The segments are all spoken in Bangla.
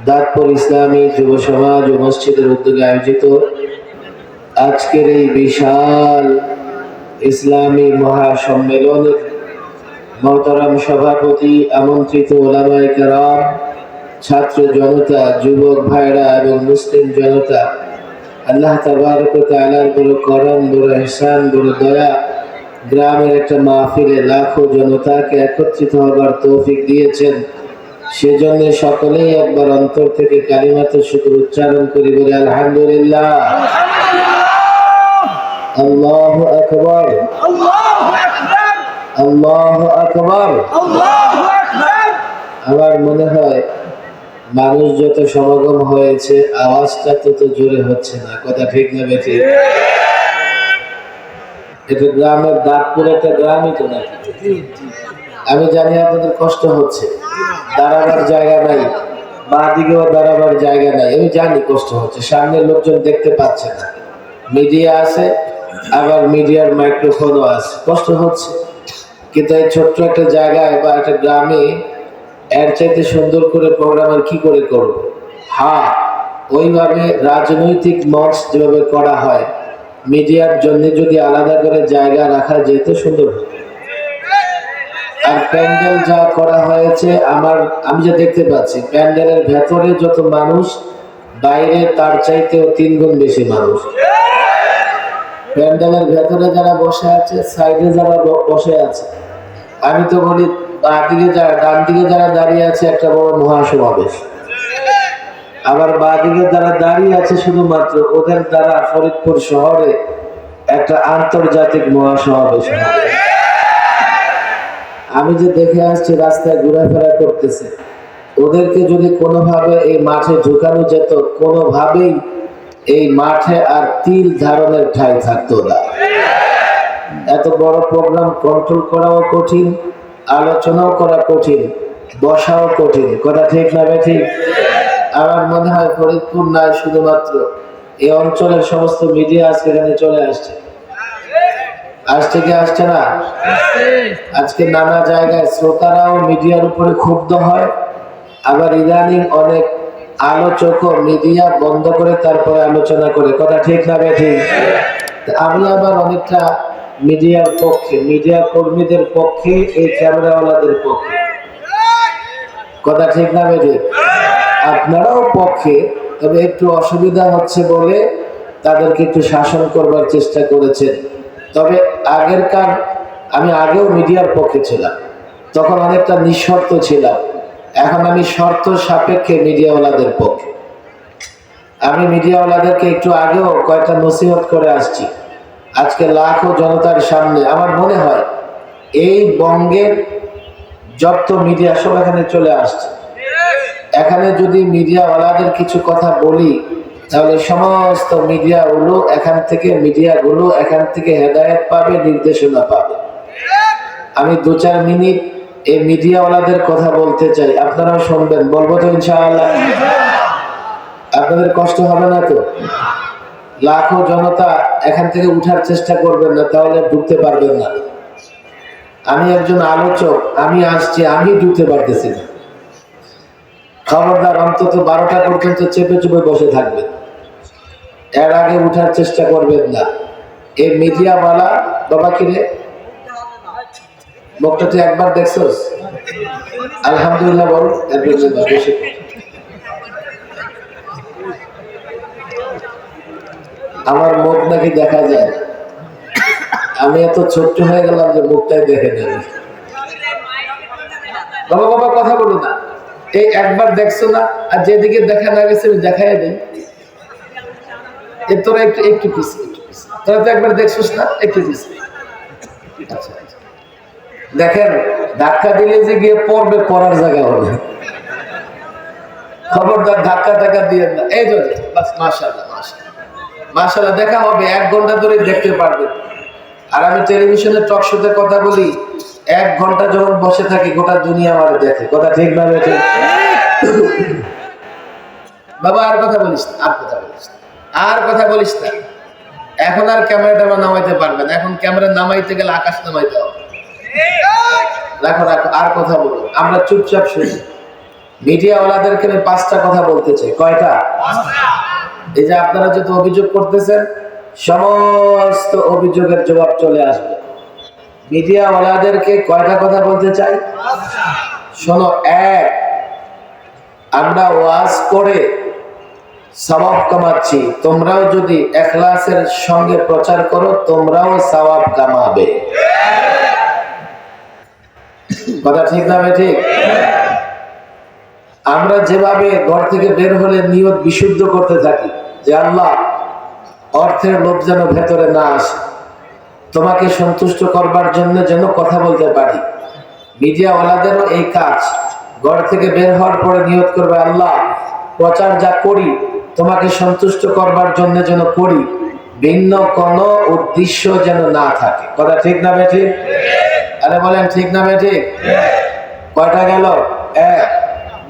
দাঁতপুর ইসলামী যুব সমাজ ও মসজিদের উদ্যোগে আয়োজিত আজকের এই বিশাল ইসলামী মহাসম্মেলনের মহতারাম সভাপতি, আমন্ত্রিত ওলামায়ে কেরাম, ছাত্র জনতা, যুবক ভাইরা এবং মুসলিম জনতা, আল্লাহ তাবারক ওয়া তাআলার বড় করম, বড় ইহসান, বড় দয়া, গ্রামের একটা মাহফিলে লাখো জনতাকে একত্রিত হবার তৌফিক দিয়েছেন। সেজন্য সকলেই একবার অন্তর থেকে কালিমাতে শুকর উচ্চারণ করি, বলে আলহামদুলিল্লাহ, আল্লাহু আকবার, আল্লাহু আকবার। আমার মনে হয় মানুষ যত সমাগম হয়েছে, আওয়াজটা তত জোরে হচ্ছে না। কথা ঠিক না বেঠিক? এটা গ্রামের দাঁতপুর একটা গ্রামই তো নাকি? আমি জানি আপনাদের কষ্ট হচ্ছে, দাঁড়াবার জায়গা নাই, বাঁ দিকেও দাঁড়াবার জায়গা নাই। আমি জানি কষ্ট হচ্ছে, সামনের লোকজন দেখতে পাচ্ছে না, মিডিয়া আছে, আবার মিডিয়ার মাইক্রোফোনও আছে, কষ্ট হচ্ছে। কিন্তু এই ছোট্ট একটা জায়গায় বা একটা গ্রামে এর চাইতে সুন্দর করে প্রোগ্রাম আর কি করে করবো? হ্যাঁ, ওইভাবে রাজনৈতিক মঞ্চ যেভাবে করা হয়, মিডিয়ার জন্য যদি আলাদা করে জায়গা রাখা যেত, সুন্দর হতো। আর প্যান্ডেল যা করা হয়েছে, আমি যা দেখতে পাচ্ছি, প্যান্ডেলের ভেতরে যত মানুষ, বাইরে তার চাইতেও 3 গুণ বেশি মানুষ। প্যান্ডেলের ভেতরে যারা বসে আছে, সাইডে যারা বসে আছে, আমি তো বলি বাঁ দিকে যারা, ডান দিকে যারা দাঁড়িয়ে আছে, একটা বড় মহাসমাবেশ। আবার বাঁ দিকে যারা দাঁড়িয়ে আছে, শুধুমাত্র ওদের দ্বারা ফরিদপুর শহরে একটা আন্তর্জাতিক মহাসমাবেশ হবে। আমি যে দেখে আসছি রাস্তায় ঘোরাফেরা করতেছে, ওদেরকে যদি কোনোভাবে এই মাঠে ঢুকানো যেত, কোনোভাবেই এই মাঠে আর তিল ধারণের ঠাঁই থাকতো না। এত বড় প্রোগ্রাম কন্ট্রোল করাও কঠিন, আলোচনাও করা কঠিন, বসাও কঠিন। কথা ঠিক না ঠিক? আমার মনে হয় ফরিদপুর নয়, শুধুমাত্র এই অঞ্চলের সমস্ত মিডিয়া আজকে এখানে চলে আসছে। আসছে কি আসছে না? আজকে নানা জায়গায় শ্রোতারাও মিডিয়ার উপরে ক্ষুব্ধ হয়, আবার ইদানিং অনেক আলোচকও মিডিয়া বন্ধ করে তারপরে আলোচনা করে। কথা ঠিক না ঠিক? আমি আবার অনেকটা মিডিয়ার পক্ষে, মিডিয়া কর্মীদের পক্ষে, এই ক্যামেরাওয়ালাদের পক্ষে। কথা ঠিক না ঠিক? আপনারাও পক্ষে, তবে একটু অসুবিধা হচ্ছে বলে তাদেরকে একটু শাসন করবার চেষ্টা করেছেন। তবে আমি আগেও মিডিয়ার পক্ষে ছিলাম, তখন অনেকটা নিঃশর্ত ছিলাম। এখন আমি শর্ত সাপেক্ষে মিডিয়াওয়ালাদের পক্ষে। আমি মিডিয়াওয়ালাদেরকে একটু আগেও কয়েকটা নসিহত করে আসছি। আজকে লাখো জনতার সামনে আমার মনে হয় এই বঙ্গের যত মিডিয়া সব এখানে চলে আসছে। এখানে যদি মিডিয়াওয়ালাদের কিছু কথা বলি, তাহলে সমস্ত মিডিয়াগুলো এখান থেকে হেদায়েত পাবে, নির্দেশনা পাবে। আমি 2-4 মিনিট এই মিডিয়াওয়ালাদের কথা বলতে চাই, আপনারাও শুনবেন। বলবো তো ইনশাআল্লাহ? আপনাদের কষ্ট হবে না তো? লাখো জনতা এখান থেকে উঠার চেষ্টা করবেন না, তাহলে ঢুকতে পারবেন না। আমি একজন আলোচক, আমি আসছি, আমি ঢুকতে পারতেছি না। খবরদার, অন্তত 12টা পর্যন্ত চেপে চেপে বসে থাকবেন, এর আগে উঠার চেষ্টা করবেন না। এই মিডিয়াওয়ালা বাবা কিরে, মুখটা তুই একবার দেখছস? আলহামদুলিল্লাহ বল। আমার মুখ নাকি দেখা যায়? আমি এত ছোট্ট হয়ে গেলাম যে মুখটাই দেখে নেবে। বাবা বাবা কথা বলো না, এই একবার দেখছো না? আর যেদিকে দেখা না গেছে দেখাই দেয়। তোরা একটু পিছিয়ে, তোরা তো একবার দেখছিস না, একটু পিছিয়ে। আচ্ছা, দেখেন, ধাক্কা দিলে যে গিয়ে পড়বে, পড়ার জায়গা হবে। খবরদার ধাক্কা টাকা দিয়ে না। এই যে বাস, মাশাআল্লাহ মাশাআল্লাহ মাশাআল্লাহ, দেখা হবে 1 ঘন্টা ধরে দেখতে পারবেন। আর আমি টেলিভিশনে টক শোতে কথা বলি, 1 ঘন্টা যখন বসে থাকি, গোটা দুনিয়া আমার দেখে। কথা ঠিক না ঠিক? বাবা আর কথা বলিস না, আর কথা বলিস না। এখন আর ক্যামেরাটা নামাইতে পারবেন, এখন ক্যামেরা নামাইতে গেলে আকাশ নামাইতে হবে। রাখো রাখো, আর কথা বলো, আমরা চুপচাপ শুনি। মিডিয়াওয়ালাদেরকে আমি 5টা কথা বলতে চাই। কয়টা? এই যে আপনারা যত অভিযোগ করতেছেন, সমস্ত অভিযোগের জবাব চলে আসবে। মিডিয়াওয়ালাদেরকে কয়টা কথা বলতে চাই? শোনো, এক, আমরা ওয়াজ করে সওয়াব কামাচ্ছি, তোমরাও যদি ইখলাসের সঙ্গে প্রচার করো তোমরাও সওয়াব কামাবে। কথা ঠিক না ঠিক? আমরা যেভাবে ঘর থেকে বের হলে নিয়ত বিশুদ্ধ করতে থাকি যে আল্লাহ, অর্থের লোভ যেন ভেতরে না আসে, তোমাকে সন্তুষ্ট করবার জন্য যেন কথা বলতে পারি, মিডিয়াওয়ালাদেরও এই কাজ। ঘর থেকে বের হওয়ার পরে নিয়ত করবে আল্লাহ, প্রচার যা করি তোমাকে সন্তুষ্ট করবার জন্য যেন করি, ভিন্ন কোনো উদ্দেশ্য যেন না থাকে। কথা ঠিক না ঠিক? আরে বলেন ঠিক না ঠিক? কয়টা গেল? এক।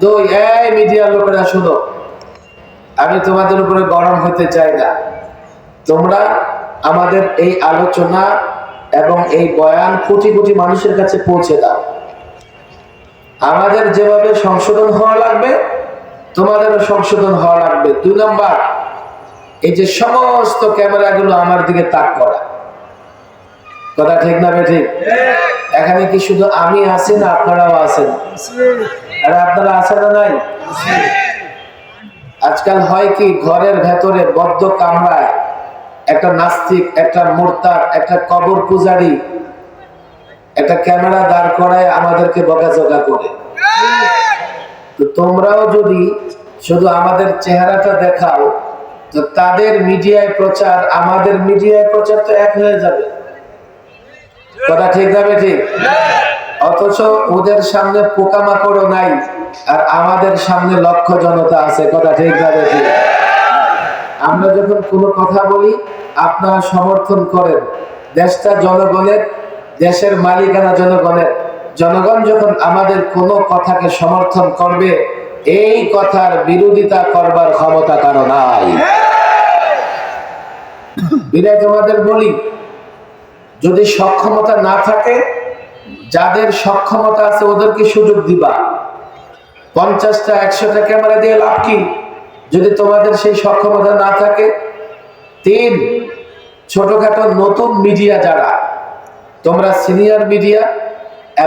দুই, এই মিডিয়ার লোকেরা শুনো, আমি তোমাদের উপরে গরম হতে চাই না। তোমরা আমাদের এই আলোচনা এবং এই বয়ান কোটি কোটি মানুষের কাছে পৌঁছে দাও। আমাদের যেভাবে সংশোধন হওয়া লাগবে তোমাদেরও সংশোধন হওয়া লাগবে। 2 নাম্বার, এই যে সমস্ত ক্যামেরাগুলো আমার দিকে তাক করা। কথা ঠিক না ঠিক? এখানে কি শুধু আমি আছি না আপনারাও আছেন? আরে আপনারা আছেন না নাই? আজকাল হয় কি, ঘরের ভেতরে বদ্ধ কামরায় একটা নাস্তিক, একটা মুরতাদ, একটা কবর পূজারী একটা ক্যামেরা দাঁড় করায় আমাদেরকে বকাঝকা করে। তো তোমরাও যদি শুধু আমাদের চেহারাটা দেখাও, তো তাদের মিডিয়ায় প্রচার আমাদের মিডিয়ায় প্রচার তো এক হয়ে যাবে। কথা ঠিক যাবে ঠিক? অথচ ওদের সামনে পোকামাকড়ও নাই আর আমাদের সামনে লক্ষ জনতা আছে। কথা ঠিক যাবে ঠিক? আমরা যখন কোনো কথা বলি আপনারা সমর্থন করেন, দেশটা জনগণের, দেশের মালিকানা জনগণের। জনগণ যখন আমাদের কোনো কথাকে সমর্থন করবে, এই কথার বিরোধিতা করবার ক্ষমতা কারো নাই। বিদায় তোমাদের বলি, যদি সক্ষমতা না থাকে, যাদের সক্ষমতা আছে ওদেরকে সুযোগ দিবা। 50টা 100টা ক্যামেরা দিয়ে লাভ কি যদি তোমাদের সেই সক্ষমতা না থাকে? 3, ছোটখাটো নতুন মিডিয়া যারা, তোমরা সিনিয়র মিডিয়া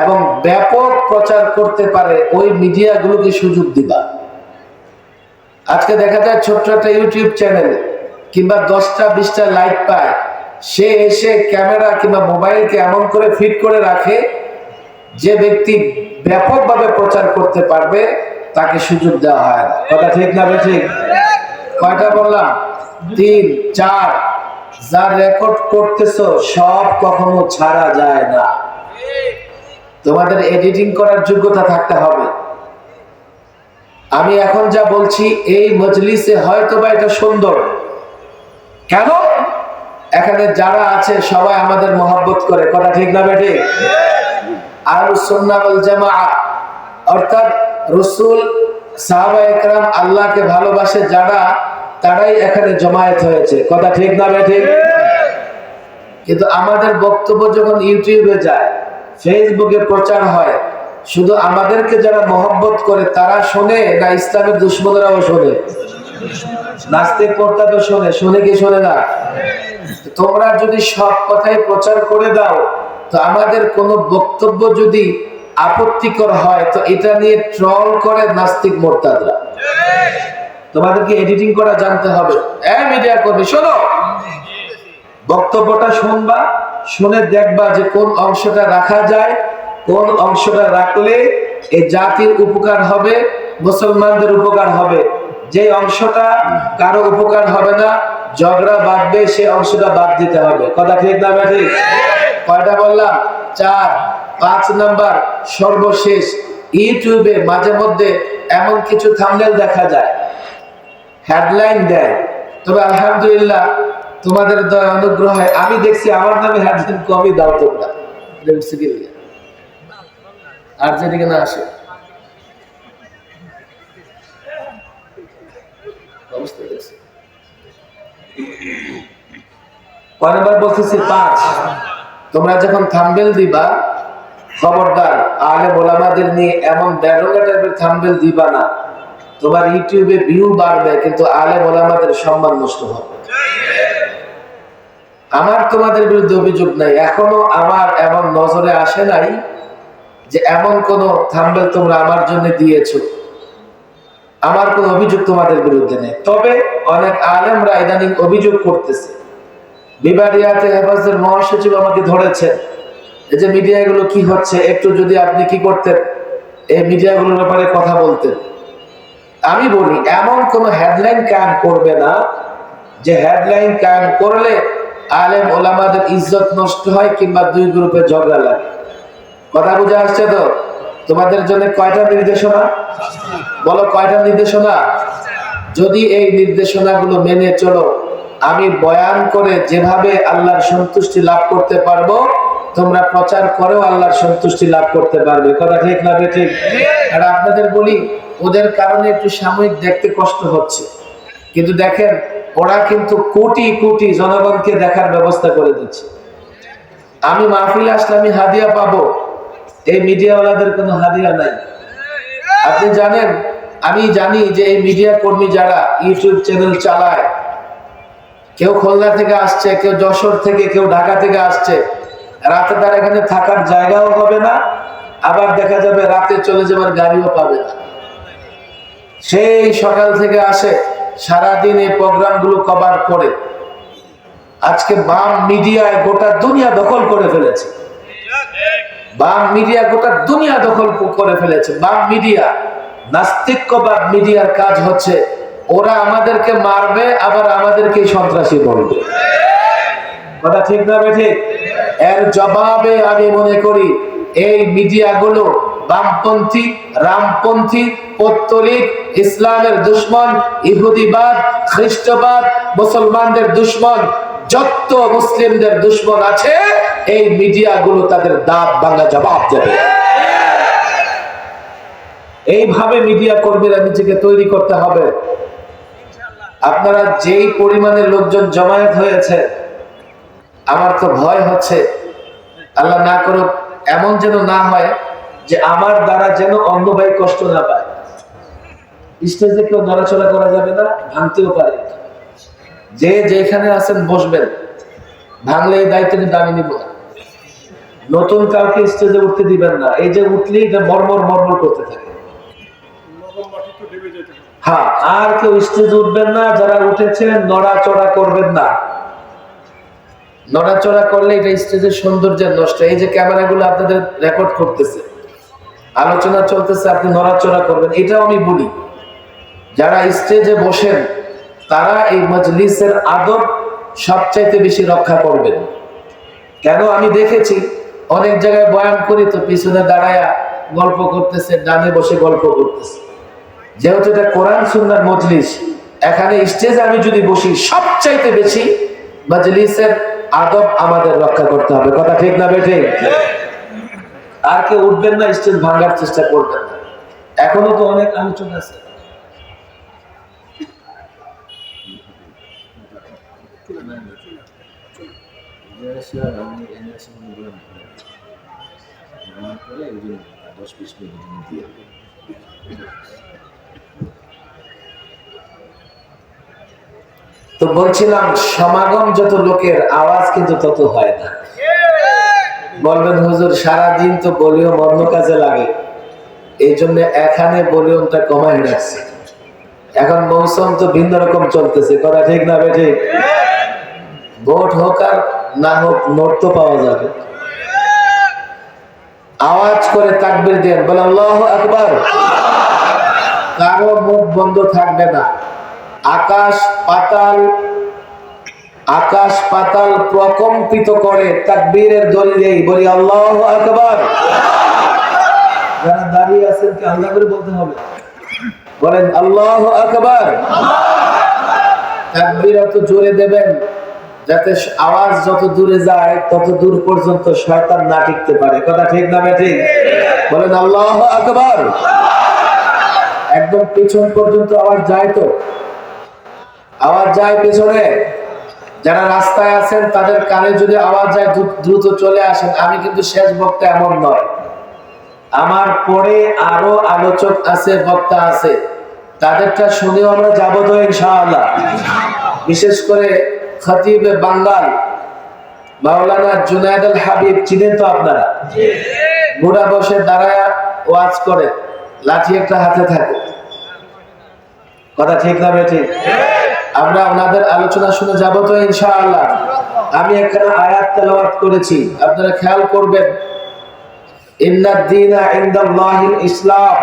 এবং ব্যাপক প্রচার করতে পারে ওই মিডিয়াগুলোকে সুযোগ দিবা। আজকে দেখা যায় ছোট্ট একটা ইউটিউব চ্যানেল কিংবা 10টা 20টা লাইক পায়, সে এসে ক্যামেরা কিংবা মোবাইলকে এমন করে ফিট করে রাখে যে ব্যক্তি ব্যাপকভাবে প্রচার করতে পারবে তাকে সুযোগ দেওয়া হয় না। কথা ঠিক না ঠিক? কয়টা বললাম? 3, 4। যা রেকর্ড করতেছো সব কখনো ছাড়া যায় না। তোমাদের এডিটিং করার যোগ্যতা থাকতে হবে। আমি এখন যা বলছি এই মজলিসে হয়তো বা এটা সুন্দর, কেন? এখানে যারা আছে সবাই আমাদের মহব্বত করে। কথা ঠিক না ঠিক? আহলুস সুন্নাহ ওয়াল জামাআহ অর্থাৎ রাসূল, সাহাবায়ে কেরাম, আল্লাহকে ভালোবাসে যারা, তারাই এখানে জমায়েত হয়েছে। কথা ঠিক না ঠিক? কিন্তু আমাদের বক্তব্য যখন ইউটিউবে যায়, ফেসবুকে প্রচার হয়, শুধু আমাদেরকে যারা মহব্বত করে তারা শোনে না ইসলামের দুশমনরাও শোনে? নাস্তিক মুরতাদও শোনে? শোনে কি শোনে না? তোমরা যদি সব কথাই প্রচার করে দাও, তো আমাদের কোন বক্তব্য যদি আপত্তিকর হয় তো এটা নিয়ে ট্রল করে নাস্তিক মুরতাদরা। তোমাদেরকে এডিটিং করা জানতে হবে। মিডিয়া কর্মী শোনো, বক্তব্যটা শুনবা, শুনে দেখবা যে কোন অংশটা রাখা যায়, কোন অংশটা রাখলে এই জাতির উপকার হবে, মুসলমানদের উপকার হবে। যে অংশটা কারো উপকার হবে না, ঝগড়া বাঁধবে, সে অংশটা বাদ দিতে হবে। কথা ঠিক না ঠিক? কয়টা বললাম? 4। 5 নাম্বার, সর্বশেষ, ইউটিউবে মাঝে মধ্যে এমন কিছু থাম্বনেল দেখা যায়, হেডলাইন দেয়। তবে আলহামদুলিল্লাহ তোমাদের দয়া অনুগ্রহে আমি দেখছি আমার নামে হেডলাইন কমই দাও তোমরা। আর যেদিকে না আসে অবস্থা দেখছি। কয়বার বলতেছি? 5। তোমরা যখন থাম্বনেল দিবা, খবরদার আলেম ওলামাদের নিয়ে এমন ব্যারোঙ্গা টাইপের থাম্বনেল দিবা না, তোমার ইউটিউবে ভিউ বাড়বে কিন্তু আলেম ওলামাদের সম্মান নষ্ট হবে। আমার তোমাদের বিরুদ্ধে অভিযোগ নাই, এখনো আমার এমন নজরে আসে নাই যে এমন কোন থাম্বনেল তোমরা আমার জন্য দিয়েছো। আমার কোন অভিযোগ তোমাদের বিরুদ্ধে নেই। তবে অনেক আলেমরা ইদানিং অভিযোগ করতেছে। বিবারিয়াতে হেফাজতের মহাসচিব আমাকে ধরেছেন, এই যে মিডিয়াগুলো কি হচ্ছে, একটু যদি আপনি কি করতেন এই মিডিয়াগুলোর ব্যাপারে কথা বলতেন। আমি বলি এমন কোন হেডলাইন কায়েম করবে না যে হেডলাইন কায়েম করলে আলেম ওলামাদের ইজ্জত নষ্ট হয় কিংবা দুই গ্রুপে ঝগড়া লাগে। কথা বুঝে আসছে তো? তোমাদের জন্য কয়টা নির্দেশনা বলো, কয়টা নির্দেশনা? যদি এই নির্দেশনাগুলো মেনে চলো, আমি বয়ান করে যেভাবে আল্লাহর সন্তুষ্টি লাভ করতে পারবো, তোমরা প্রচার করেও আল্লাহর সন্তুষ্টি লাভ করতে পারবে। কথা ঠিক না ঠিক? আর আপনাদের বলি, ওদের কারণে একটু সাময়িক দেখতে কষ্ট হচ্ছে, কিন্তু দেখেন ওরা কিন্তু কোটি কোটি জনগণকে দেখার ব্যবস্থা করে দিচ্ছে। আমি মাহফিলে আসলে আমি হাদিয়া পাবো, এই মিডিয়াওয়ালাদের কোনো হাদিয়া নাই। আপনি জানেন, আমি জানি যে এই মিডিয়া কর্মী যারা ইউটিউব চ্যানেল চালায়, কেউ খুলনা থেকে আসছে, কেউ যশোর থেকে, কেউ ঢাকা থেকে আসছে, রাতে তার এখানে থাকার জায়গাও হবে না, আবার দেখা যাবে রাতে চলে যাবার গাড়িও পাবে না। সেই সকাল থেকে আসে, সারাদিন এই প্রোগ্রামগুলো কভার করে। আজকে বাম মিডিয়ায় গোটা দুনিয়া দখল করে ফেলেছে। বাম মিডিয়া গোটা দুনিয়া দখল করে ফেলেছে। বাম মিডিয়া, নাস্তিক্যবাদ মিডিয়ার কাজ হচ্ছে ওরা আমাদেরকে মারবে, আবার আমাদেরকে সন্ত্রাসী বলবে। কথা ঠিক না ঠিক? এর জবাবে আমি মনে করি এই মিডিয়াগুলো বামপন্থী, রামপন্থী, পৌত্তলিক, ইসলামের দুশ্মন, ইহুদিবাদ, খ্রিস্টবাদ, মুসলমানদের দুশ্মন, যত মুসলিমদের দুশ্মন আছে এই মিডিয়াগুলো তাদের দাঁত ভাঙা জবাব দেবে। এইভাবে মিডিয়া কর্মীরা নিজেকে তৈরি করতে হবে। আপনারা যেই পরিমাণে লোকজন জমায়েত হয়েছে, আমার তো ভয় হচ্ছে আল্লাহ না করুক এমন যেন না হয় যে আমার দ্বারা যেন অন্য ভাই কষ্ট না পায়। স্টেজে কেউ নড়াচড়া করা যাবে না, ভাঙতেও পারে। যে যেখানে আছেন বসবেন, ভাঙলে এই দায়িত্ব কিন্তু আমি নিব না। নতুন কাউকে স্টেজে উঠতে দিবেন না, এই যে উঠলেই এটা মরমর মরমর করতে থাকে। হ্যাঁ, আর কেউ স্টেজে উঠবেন না, যারা উঠেছেন নড়াচড়া করবেন না। নড়াচড়া করলে এটা স্টেজের সৌন্দর্য নষ্ট। এই যে ক্যামেরাগুলো আপনাদের রেকর্ড করতেছে, আলোচনা চলতেছে, আপনি নড়াচড়া করবেন, এটাও আমি বলি। যারা স্টেজে বসেন তারা এই মজলিসের আদব সবচাইতে বেশি রক্ষা করবেন। কেন আমি দেখেছি অনেক জায়গায় বয়ান করি তো পিছনে দাঁড়ায়া গল্প করতেছে, ডানে বসে গল্প করতেছে। যেহেতু এটা কোরআন সুন্নাহর মজলিস, এখানে স্টেজে আমি যদি বসি সবচাইতে বেশি মজলিসের আদব আমাদের রক্ষা করতে হবে। কথা ঠিক না বেঠিক? আর কেউ উঠবেন না, স্টেজ ভাঙার চেষ্টা করবেন না। এখনো তো অনেক আলোচনা আছে। তো বলছিলাম সমাগম যত লোকের, আওয়াজ কিন্তু তত হয় না। বলবেন হুজুর সারাদিন তো ভলিউম অন্য কাজে লাগে, এই জন্য এখানে ভলিউমটা কমাই রাখছে। এখন মৌসুম তো ভিন্ন রকম চলতেছে। কথা ঠিক না বেঠিক? ভোট হোক আর না হোক, নোট তো পাওয়া যাবে। আওয়াজ করে তাকবীর দেন, বলে আল্লাহু আকবার। কারো মুখ বন্ধ থাকবে না। আকাশ পাতাল প্রকম্পিত করে তাকবীরের দলিলেই বলি আল্লাহু আকবার। যারা দাঁড়িয়ে আছেন কি আল্লাহ করে বলতে হবে? বলেন আল্লাহু আকবার। তাকবীর এত জোরে দেবেন যাতে আওয়াজ যত দূরে যায় তত দূর পর্যন্ত শয়তান না টিকতে পারে। কথা ঠিক না ঠিক? বলেন আল্লাহু আকবার। একদম পিছন পর্যন্ত আওয়াজ যায় তো? আওয়াজ যায় পিছনে? যারা রাস্তায় আছেন তাদের কানে যদি আওয়াজ যায় দ্রুত চলে আসেন। আমি কিন্তু শেষ বক্তা এমন নয়, আমার পরে আরো আলোচক আছে, বক্তা আছে, তাদেরটা শুনেও আমরা যাবো তো ইনশাআল্লাহ। বিশেষ করে খতিবে বাঙ্গাল মাওলানা জুনায়েদ আল হাবিব চিনেন তো আপনারা? বুড়া বসে দাঁড়ায় ওয়াজ করে, লাঠি একটা হাতে থাকে। কথা ঠিক না বেঠিক? আমরা ওনাদের আলোচনা শুনে যাবো তো ইনশাআল্লাহ। আমি এখানে আয়াত তেলাওয়াত করেছি, আপনারা খেয়াল করবেন। ইন্নাদ দীনা ইনদাল্লাহিল ইসলাম,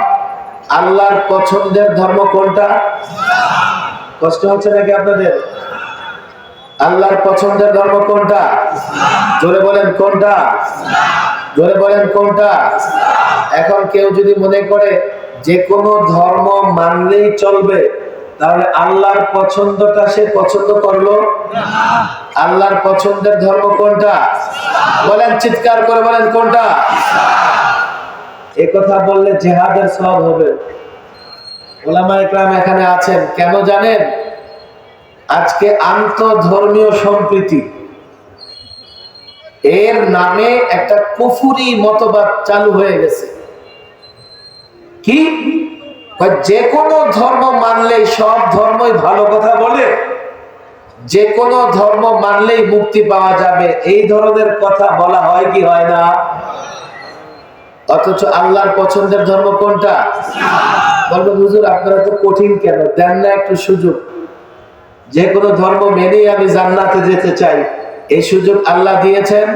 আল্লাহর পছন্দের ধর্ম কোনটা? কষ্ট হচ্ছে নাকি আপনাদের? আল্লাহর পছন্দের ধর্ম কোনটা? জোরে বলেন কোনটা? জোরে বলেন কোনটা? এখন কেউ যদি মনে করে যে কোনো ধর্ম মানলেই চলবে, তাহলে আল্লাহর পছন্দটা সে পছন্দ করলো না। আল্লাহর পছন্দের ধর্ম কোনটা? বলেন, চিৎকার করে বলেন কোনটা? এই কথা বললে জিহাদের সওয়াব হবে। উলামায়ে কেরাম এখানে আছেন কেন জানেন? আজকে আন্তঃধর্মীয় সম্প্রীতি এর নামে একটা কুফরি মতবাদ চালু হয়ে গেছে। কি? যে কোনো ধর্ম মানলেই সব ধর্মই ভালো কথা বলে, যে কোনো ধর্ম মানলেই মুক্তি পাওয়া যাবে, এই ধরনের কথা বলা হয় কি হয় না? অথচ আল্লাহর পছন্দের ধর্ম কোনটা? বলবো হুজুর আপনারা তো কঠিন কেন, দেন না একটু সুযোগ, যে কোনো ধর্ম মেনেই আমি জান্নাতে যেতে চাই। এই সুযোগ আল্লাহ দিয়েছেন?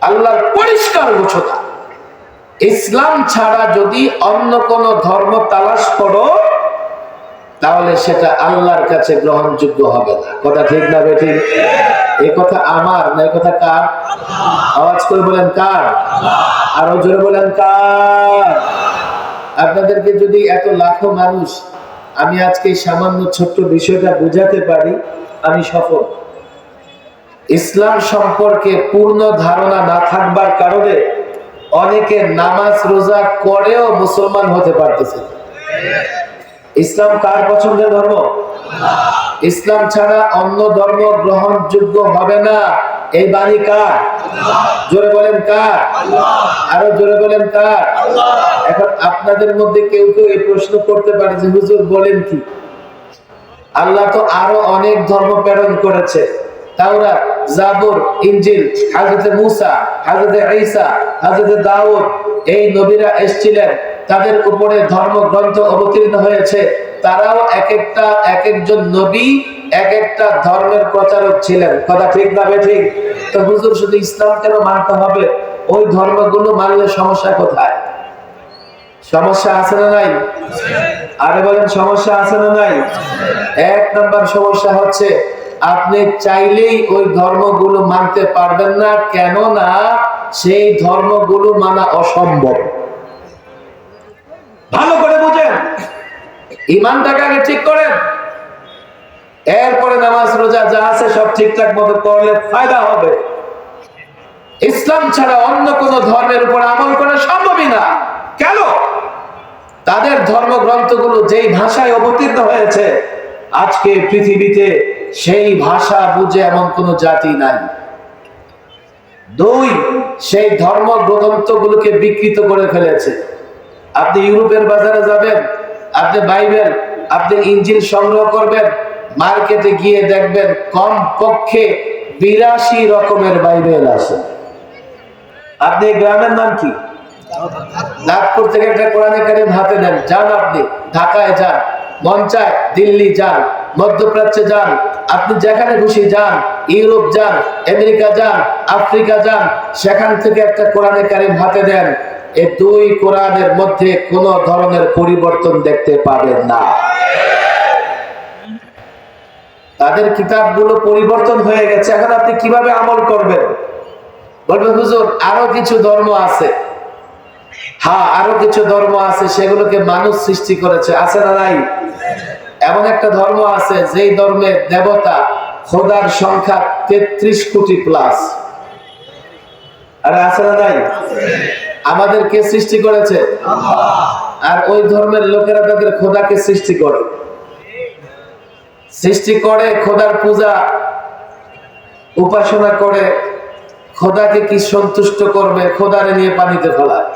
আল্লাহর পরিষ্কার ঘোষণা, ইসলাম ছাড়া যদি অন্য কোন ধর্ম তালাশ করো তাহলে সেটা আল্লাহর কাছে গ্রহণযোগ্য হবে না। কথা ঠিক না বেঠিক? এই কথা আমার না, এই কথা কার? আওয়াজ করে বলেন কার? আরো জোরে বলেন কার? আপনাদেরকে যদি এত লাখো মানুষ আমি আজকে সামান্য ছোট্ট বিষয়টা বুঝাতে পারি, আমি সফল। ইসলাম সম্পর্কে পূর্ণ ধারণা না থাকবার কারণে অনেকে নামাজ রোজা করেও মুসলমান হতে পারতেছে। ইসলাম কার পছন্দের ধর্ম? ইসলাম ছাড়া অন্য ধর্ম গ্রহণযোগ্য হবে না। এই বাণী কার? জোরে বলেন কার? আরো জোরে বলেন কার? এখন আপনাদের মধ্যে কেউ কেউ এই প্রশ্ন করতে পারে যে হুজুর বলেন কি, আল্লাহ তো আরো অনেক ধর্ম প্রেরণ করেছে, তাওরাত, জাবুর, ইনজিল, হযরত মূসা, হযরত ঈসা, হযরত দাউদ, এই নবীরা এসেছিলেন, তাদের উপরে ধর্মগ্রন্থ অবতীর্ণ হয়েছে, তারাও এক একজন নবী এক একটা ধর্মের প্রচারক ছিলেন। কথা ঠিক না বেঠিক? তো হুজুর শুধু ইসলাম কেন মানতে হবে? ওই ধর্মগুলো মানলে সমস্যা কোথায়? সমস্যা আছে না নাই? আরে বলেন সমস্যা আছে না নাই? এক নম্বর সমস্যা হচ্ছে আপনি চাইলেই ওই ধর্মগুলো মানতে পারবেন না, কেননা সেই ধর্মগুলো মানা অসম্ভব। ভালো করে বুঝেন, ঈমানটাকে আগে ঠিক করেন, এরপরে নামাজ রোজা যা আছে সব ঠিকঠাক মতো করলে ফায়দা হবে। ইসলাম ছাড়া অন্য কোন ধর্মের উপর আমল করা সম্ভবই না। কেন? তাদের ধর্মগ্রন্থগুলো যেই ভাষায় অবতীর্ণ হয়েছে, আজকে পৃথিবীতে সেই ভাষা বুঝে এমন কোন জাতি নাই। দুই, সেই ধর্মগ্রন্থগুলোকে বিকৃত করে ফেলেছে। আপনি ইউরোপের বাজারে যাবেন, আপনি বাইবেল, আপনি ইনজিল সংগ্রহ করবেন, মার্কেটে গিয়ে দেখবেন কমপক্ষে 82 রকমের বাইবেল আছে। আপনি গ্রামের নাম কি? নাগপুর থেকে একটা কোরআনে কারীম হাতে নেন, যান আপনি ঢাকায় যান, মন চায় দিল্লি যান, মধ্যপ্রাচ্যে যান, আপনি যেখানে খুশি যান, ইউরোপ যান, আমেরিকা যান, আফ্রিকা যান, সেখান থেকে একটা কোরআনে কারীম হাতে দেন, এই দুই কোরআনের মধ্যে কোন ধরনের পরিবর্তন দেখতে পাবেন না। তাদের কিতাবগুলো পরিবর্তন হয়ে গেছে, এখন আপনি কিভাবে আমল করবেন? বলবেন হুজুর আরো কিছু ধর্ম আছে। হ্যাঁ, আরো কিছু ধর্ম আছে, সেগুলোকে মানুষ সৃষ্টি করেছে, আছে না নাই? এমন একটা ধর্ম আছে যেই ধর্মের দেবতা খোদার সংখ্যা 33 কোটি প্লাস। আরে আছে না নাই? আমাদের কে সৃষ্টি করেছে? আল্লাহ। আর ওই ধর্মের লোকেরা তাদের খোদাকে সৃষ্টি করে। সৃষ্টি করে, খোদার পূজা উপাসনা করে, খোদাকে কি সন্তুষ্ট করবে, খোদারে নিয়ে পানিতে ফেলায়।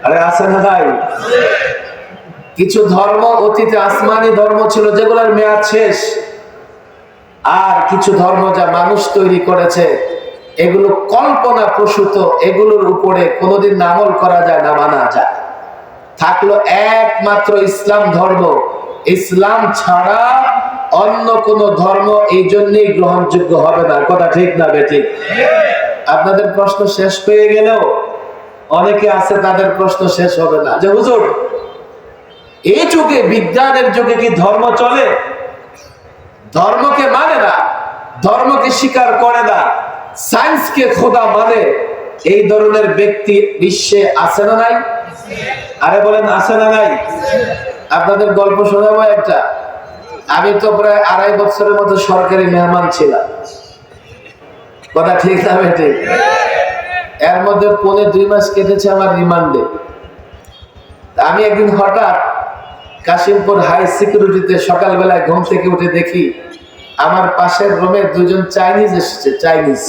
আরে আছে না ভাই? কিছু ধর্ম অতীতে আসমানি ধর্ম ছিল যেগুলোর মেয়াদ শেষ, আর কিছু ধর্ম যা মানুষ তৈরি করেছে এগুলো কল্পনা প্রসূত, এগুলোর উপরে কোনোদিন আমল করা যায় না, মানা যায়। থাকলো একমাত্র ইসলাম ধর্ম। ইসলাম ছাড়া অন্য কোন ধর্ম এই জন্যই গ্রহণযোগ্য হবে না। কথা ঠিক না বেঠিক? আপনাদের প্রশ্ন শেষ হয়ে গেলেও অনেকে আছে তাদের প্রশ্ন শেষ হবে না, যে হুজুর এই যুগে, বিজ্ঞানের যুগে কি ধর্ম চলে? ধর্মকে মানে না, ধর্মকে স্বীকার করে না, সায়েন্সকে খোদা মানে, এই ধরনের ব্যক্তি বিশ্বে আছে না নাই? আরে বলেন আছে না নাই? আপনাদের গল্প শোনাবো একটা। আমি তো প্রায় 2.5 বছরের মতো সরকারি মেহমান ছিলাম। কথা ঠিক না বেঠিক? এর মধ্যে 2.5 মাস কেটেছে আমার রিমান্ডে। আমি একদিন হঠাৎ কাশিমপুর হাই সিকিউরিটিতে সকালবেলায় ঘুম থেকে উঠে দেখি আমার পাশের রুমে 2 জন চাইনিজ এসেছে, চাইনিজ।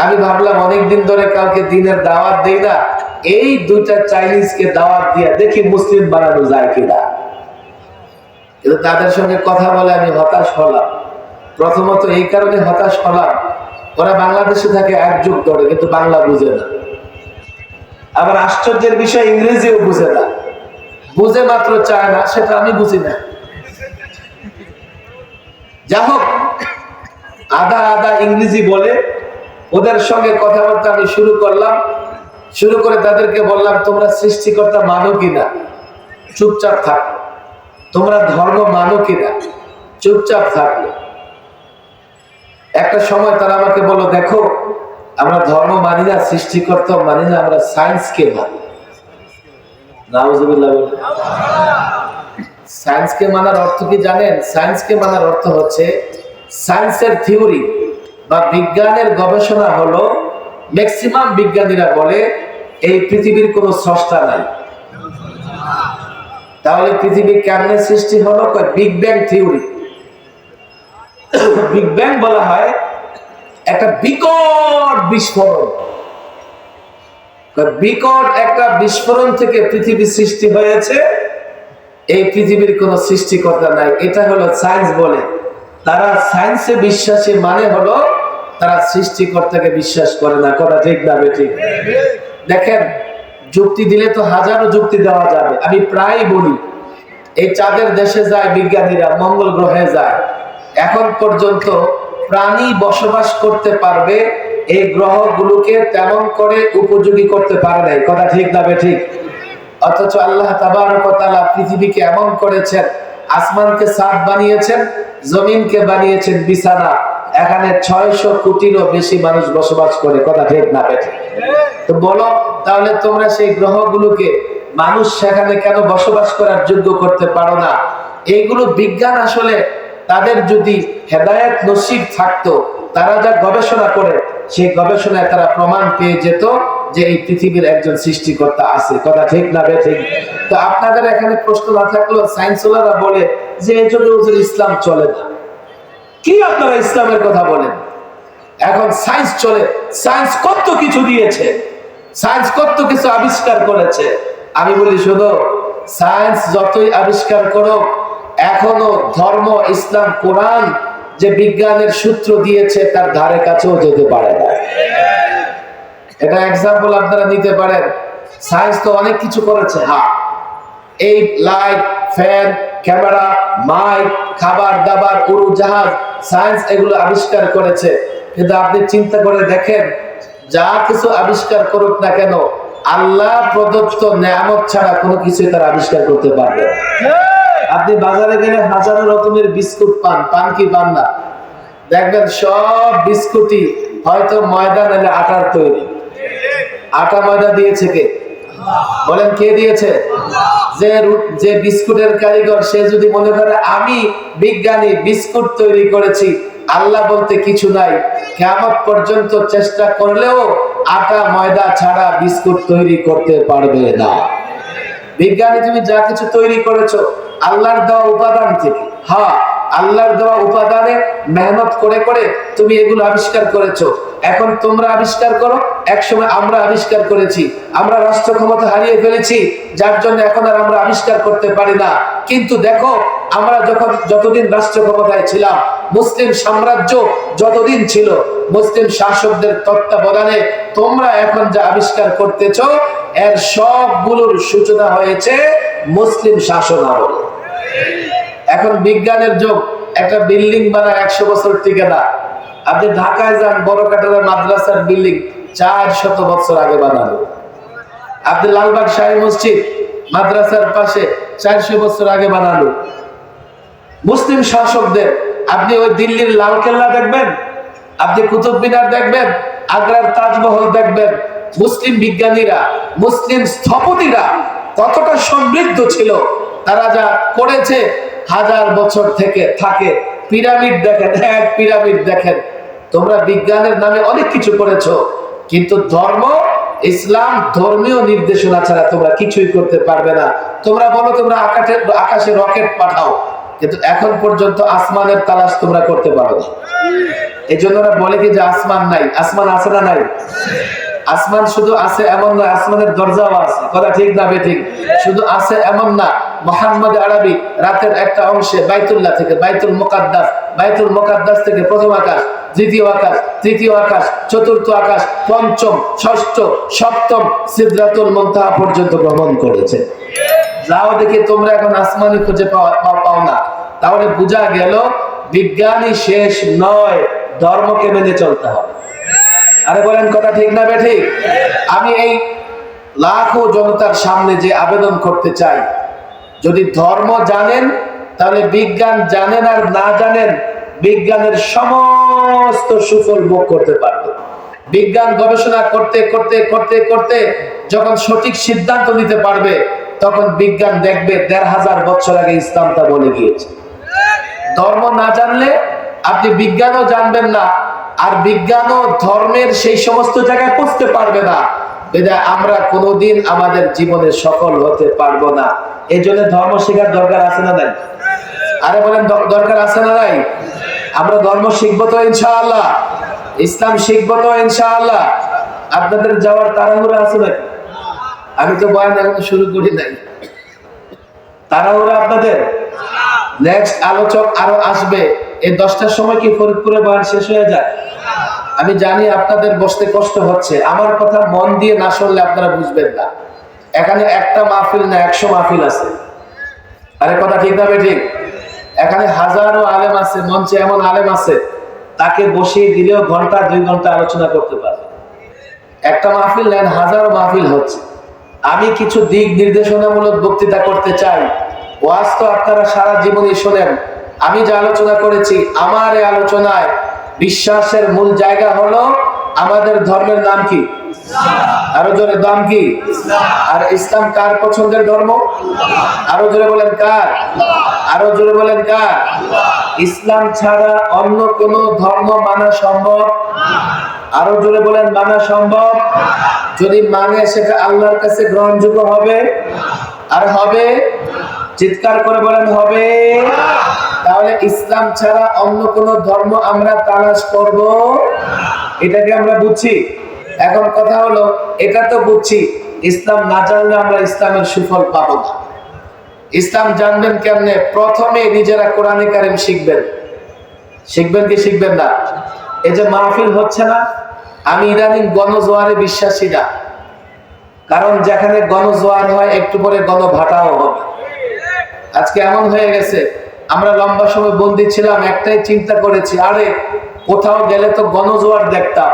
আমি ভাবলাম অনেকদিন ধরে কাউকে দিনের দাওয়াত দেই না, এই 2টা চাইনিজকে দাওয়াত দিয়ে দেখি মুসলিম বানানো যায় কিনা। কিন্তু তাদের সঙ্গে কথা বলে আমি হতাশ হলাম। প্রথমত এই কারণে হতাশ হলাম, ওরা বাংলাদেশে থাকে 1 যুগ ধরে, কিন্তু বাংলা বুঝে না। আবার আশ্চর্যের বিষয়, ইংরেজিও বুঝে না। বুঝে মাত্র চায় না, সেটা আমি বুঝি না। যা হোক, আধা আধা ইংরেজি বলে ওদের সঙ্গে কথাবার্তা আমি শুরু করলাম। শুরু করে তাদেরকে বললাম, তোমরা সৃষ্টিকর্তা মানো কিনা? চুপচাপ থাকো। তোমরা ধর্ম মানো কিনা? চুপচাপ থাকলো। একটা সময় তারা আমাকে বলল, দেখো আমরা ধর্ম মানি না, সৃষ্টিকর্তা মানি না, আমরা সায়েন্সকে মানি। নাউজুবিল্লাহ। সায়েন্সকে মানার অর্থ কি জানেন? সায়েন্সকে মানার অর্থ হচ্ছে, সায়েন্সের থিওরি বা বিজ্ঞানের গবেষণা হলো, ম্যাক্সিমাম বিজ্ঞানীরা বলে এই পৃথিবীর কোনো স্রষ্টা নাই। তাহলে পৃথিবী কেমনে সৃষ্টি হলো? Big bang theory. Big bang বলা হয় একটা বিকট বিস্ফোরণ। বিকট একটা বিস্ফোরণ থেকে পৃথিবী সৃষ্টি হয়েছে, এই পৃথিবীর কোন সৃষ্টিকর্তা নাই। এটা হলো সায়েন্স বলে। তারা সায়েন্সে বিশ্বাসী মানে হলো তারা সৃষ্টিকর্তাকে বিশ্বাস করে না। কথা ঠিক না বেঠিক? দেখেন, যুক্তি দিলে তো হাজারো যুক্তি দেওয়া যাবে। আমি প্রায় বলি, এই চাঁদের দেশে যায় বিজ্ঞানীরা, মঙ্গল গ্রহে যায়, এখন পর্যন্ত প্রাণী বসবাস করতে পারবে এই গ্রহগুলোকে তেমন করে উপযোগী করতে পারে নাই। কথা ঠিক না বেঠিক? অথচ আল্লাহ তাবারক ওয়া তাআলা পৃথিবীকে এমন করেছেন, আসমানকে ছাদ বানিয়েছেন, জমিনকে বানিয়েছেন বিছানা, এখানে 600 কোটিরও বেশি মানুষ বসবাস করে। কথা ঠিক না বেঠিক? তো বলো, তাহলে তোমরা সেই গ্রহগুলোকে মানুষ সেখানে কেন বসবাস করার যোগ্য করতে পারো না? এইগুলো বিজ্ঞান আসলে, তাদের যদি হেদায়েত নসিব থাকতো, তারা যা গবেষণা করে সেই গবেষণায় তারা প্রমাণ পেয়ে যেত যে এই পৃথিবীর একজন সৃষ্টিকর্তা আছে। কথা ঠিক না বেঠিক? তো আপনাদের এখানে প্রশ্ন না থাকলেও সায়েন্সওয়ালারা বলে যে এই যুগে হুজুর ইসলাম চলে না। কি আপনারা ইসলামের কথা বলেন? এখন সায়েন্স চলে। সায়েন্স কত কিছু দিয়েছে, সায়েন্স কত কিছু আবিষ্কার করেছে। আমি বলি, শুধু সায়েন্স যতই আবিষ্কার করো, এখনো ধর্ম, ইসলাম, কোরআন যে বিজ্ঞানের সূত্র দিয়েছে তার ধারে কাছেও যেতে পারে না। এটা এক্সাম্পল আপনারা নিতে পারেন। সায়েন্স তো অনেক কিছু করেছে। হ্যাঁ, এই লাইট, ফ্যান, ক্যামেরা, মাইক, খাবার দাবার, উড়োজাহাজ, সায়েন্স এগুলো আবিষ্কার করেছে। কিন্তু আপনি চিন্তা করে দেখেন, যা কিছু আবিষ্কার করুক না কেন, আল্লাহ প্রদত্ত নেয়ামত ছাড়া কোনো কিছুই তারা আবিষ্কার করতে পারবে না। আপনি বাজারে গেলে হাজারো রকমের বিস্কুট পান, পান কি পান না? দেখবেন সব বিস্কুটই হয়তো ময়দা নাহলে আটার তৈরি। আটা ময়দা দিয়েছে কে? বলেন, কে দিয়েছে? যে বিস্কুটের কারিগর, সে যদি মনে করে আমি বিজ্ঞানী, বিস্কুট তৈরি করেছি, আল্লাহ বলতে কিছু নাই, কিয়ামত পর্যন্ত চেষ্টা করলেও আটা ময়দা ছাড়া বিস্কুট তৈরি করতে পারবে না। বিজ্ঞানী তুমি যা কিছু তৈরি করেছো আল্লাহর দেওয়া উপাদান থেকে। হ্যাঁ, আল্লাহর দেওয়া উপাদানে মেহনত করে করে তুমি এগুলো আবিষ্কার করেছো। এখন তোমরা আবিষ্কার করো, একসময় আমরা আবিষ্কার করেছি, আমরা রাষ্ট্র ক্ষমতা হারিয়ে ফেলেছি, যার জন্য এখন আর আমরা আবিষ্কার করতে পারি না। কিন্তু দেখো, আমরা যতদিন রাষ্ট্র ক্ষমতায় ছিলাম, মুসলিম সাম্রাজ্য যতদিন ছিল, মুসলিম শাসকদের তত্ত্বাবধানে তোমরা এখন যা আবিষ্কার করতেছো এর সবগুলোর সূচনা হয়েছে মুসলিম শাসন আমলে। এখন বিজ্ঞানের যুগ, একটা বিল্ডিং বানায় 100 বছর টিকে না। আপনি ঢাকায় যান, বড় কাটারা মাদ্রাসার বিল্ডিং 400 বছর আগে বানানো। আপনি লালবাগ শাহী মসজিদ মাদ্রাসার পাশে 400 বছর আগে বানানো। মুসলিম শাসকদের আপনি ওই দিল্লির লালকেল্লা দেখবেন, আপনি কুতুব মিনার দেখবেন, আগ্রার তাজমহল দেখবেন। মুসলিম বিজ্ঞানীরা, মুসলিম স্থপতিরা কতটা সমৃদ্ধ ছিল, তারা যা করেছে 1000 বছর থেকে থাকে। পিরামিড দেখেন, এক পিরামিড দেখেন। তোমরা বিজ্ঞানের নামে অনেক কিছু করেছো, কিন্তু ধর্ম, ইসলাম ধর্মীয় নির্দেশনা ছাড়া তোমরা কিছুই করতে পারবে না। তোমরা বলো তোমরা আকাশে রকেট পাঠাও, কিন্তু এখন পর্যন্ত আসমানের তালাশ তোমরা করতে পারো না। এই জন্য ওরা বলে কি যে আসমান নাই। আসমান আছে না নাই? আসমান শুধু আছে এমন না, আসমানের দরজাও আছে। কথা ঠিক না বেঠিক? শুধু আছে এমন না, মুহাম্মদ আরবি রাতের একটা অংশে বাইতুল্লাহ থেকে বাইতুল মুকাদ্দাস থেকে প্রথম আকাশ, দ্বিতীয় আকাশ, তৃতীয় আকাশ, চতুর্থ আকাশ, পঞ্চম, ষষ্ঠ, সপ্তম সিদরাতুল মুনতাহা পর্যন্ত ভ্রমণ করেছে। যাও দেখি তোমরা এখন আসমানি খুঁজে পাও না। তাহলে বোঝা গেল বিজ্ঞানী শেষ নয়, ধর্মকে মেনে চলতে হবে। আরে বলেন কথা ঠিক না বেঠিক? আমি এই লাখো জনতার সামনে যে আবেদন করতে চাই, যদি ধর্ম জানেন তাহলে বিজ্ঞান জানেন আর না জানেন, বিজ্ঞানের সমস্ত সুফল ভোগ করতে পারবে। বিজ্ঞান গবেষণা করতে করতে করতে করতে যখন সঠিক সিদ্ধান্ত নিতে পারবে, তখন বিজ্ঞান দেখবে 1500 বছর আগে ইসলামটা বলে গিয়েছে। ধর্ম না জানলে আপনি বিজ্ঞানও জানবেন না, আর বিজ্ঞানও ধর্মের সেই সমস্ত জায়গায় পৌঁছতে পারবে না। বিধায় আমরা কোনোদিন আমাদের জীবনে সফল হতে পারবো না। এই জন্য ধর্ম শেখার দরকার আছে না নাই? আরে বলেন দরকার আছে না নাই? আমরা ধর্ম শিখবো তো ইনশাআল্লাহ, ইসলাম শিখবো তো ইনশাআল্লাহ। আপনাদের যাওয়ার তাড়াহুড়া আছে নাকি? আমি তো বয়ান এখন শুরু করি নাই। তাড়াহুড়া আপনাদের? নেক্সট আলোচক আরো আসবে। এই 10টার সময় কি ফরিদপুরে বয়ান শেষ হয়ে যায়? আমি জানি আপনাদের বসতে কষ্ট হচ্ছে। আমার কথা মন দিয়ে না শুনলে আপনারা বুঝবেন না। এখানে একটা মাহফিল না, 100 মাহফিল আছে। আরে কথা ঠিক না ঠিক? এখানে হাজারো আলেম আছে, মঞ্চে এমন আলেম আছে, তাকে বসিয়ে দিলেও ঘন্টা 2 ঘন্টা আলোচনা করতে পারবে। একটা মাহফিল নেন, হাজারো মাহফিল হচ্ছে। আমি কিছু দিক নির্দেশনামূলক বক্তৃতা করতে চাই। ওয়াজ তো আপনারা সারা জীবনই শোনেন। আমি যে আলোচনা করেছি, আমার এই আলোচনায় বিশ্বাসের মূল জায়গা হলো আমাদের ধর্মের নাম কি? আরো জোরে দাম কি? আর ইসলাম কার পছন্দের ধর্ম? আরো জোরে বলেন কার? আরো জোরে বলেন কার? ইসলাম ছাড়া অন্য কোন ধর্ম মানা সম্ভব? আরো জোরে বলেন মানা সম্ভব? যদি মানে সেটা আল্লাহর কাছে গ্রহণযোগ্য হবে? আর হবে? চিৎকার করে বলেন হবে? তাহলে ইসলাম ছাড়া অন্য কোন ধর্ম আমরা তালাশ করব, এটাকে আমরা বুঝছি। এখন কথা হলো, এটা তো বুঝছি, ইসলাম না জানলে আমরা ইসলামের সুফল পাবো না। ইসলাম জানবেন কেমনে? প্রথমে নিজেরা কোরআনে কারিম শিখবেন। শিখবেন কি শিখবেন না? এই যে মাহফিল হচ্ছে না, আমি ইদানিং গণজোয়ারে বিশ্বাসী না। কারণ যেখানে গণজোয়ার হয় একটু পরে গণভাটাও হবে। আজকে এমন হয়ে গেছে, আমরা লম্বা সময় বন্দী ছিলাম, একটাই চিন্তা করেছি, আরে কোথাও গেলে তো গণজোয়ার দেখতাম।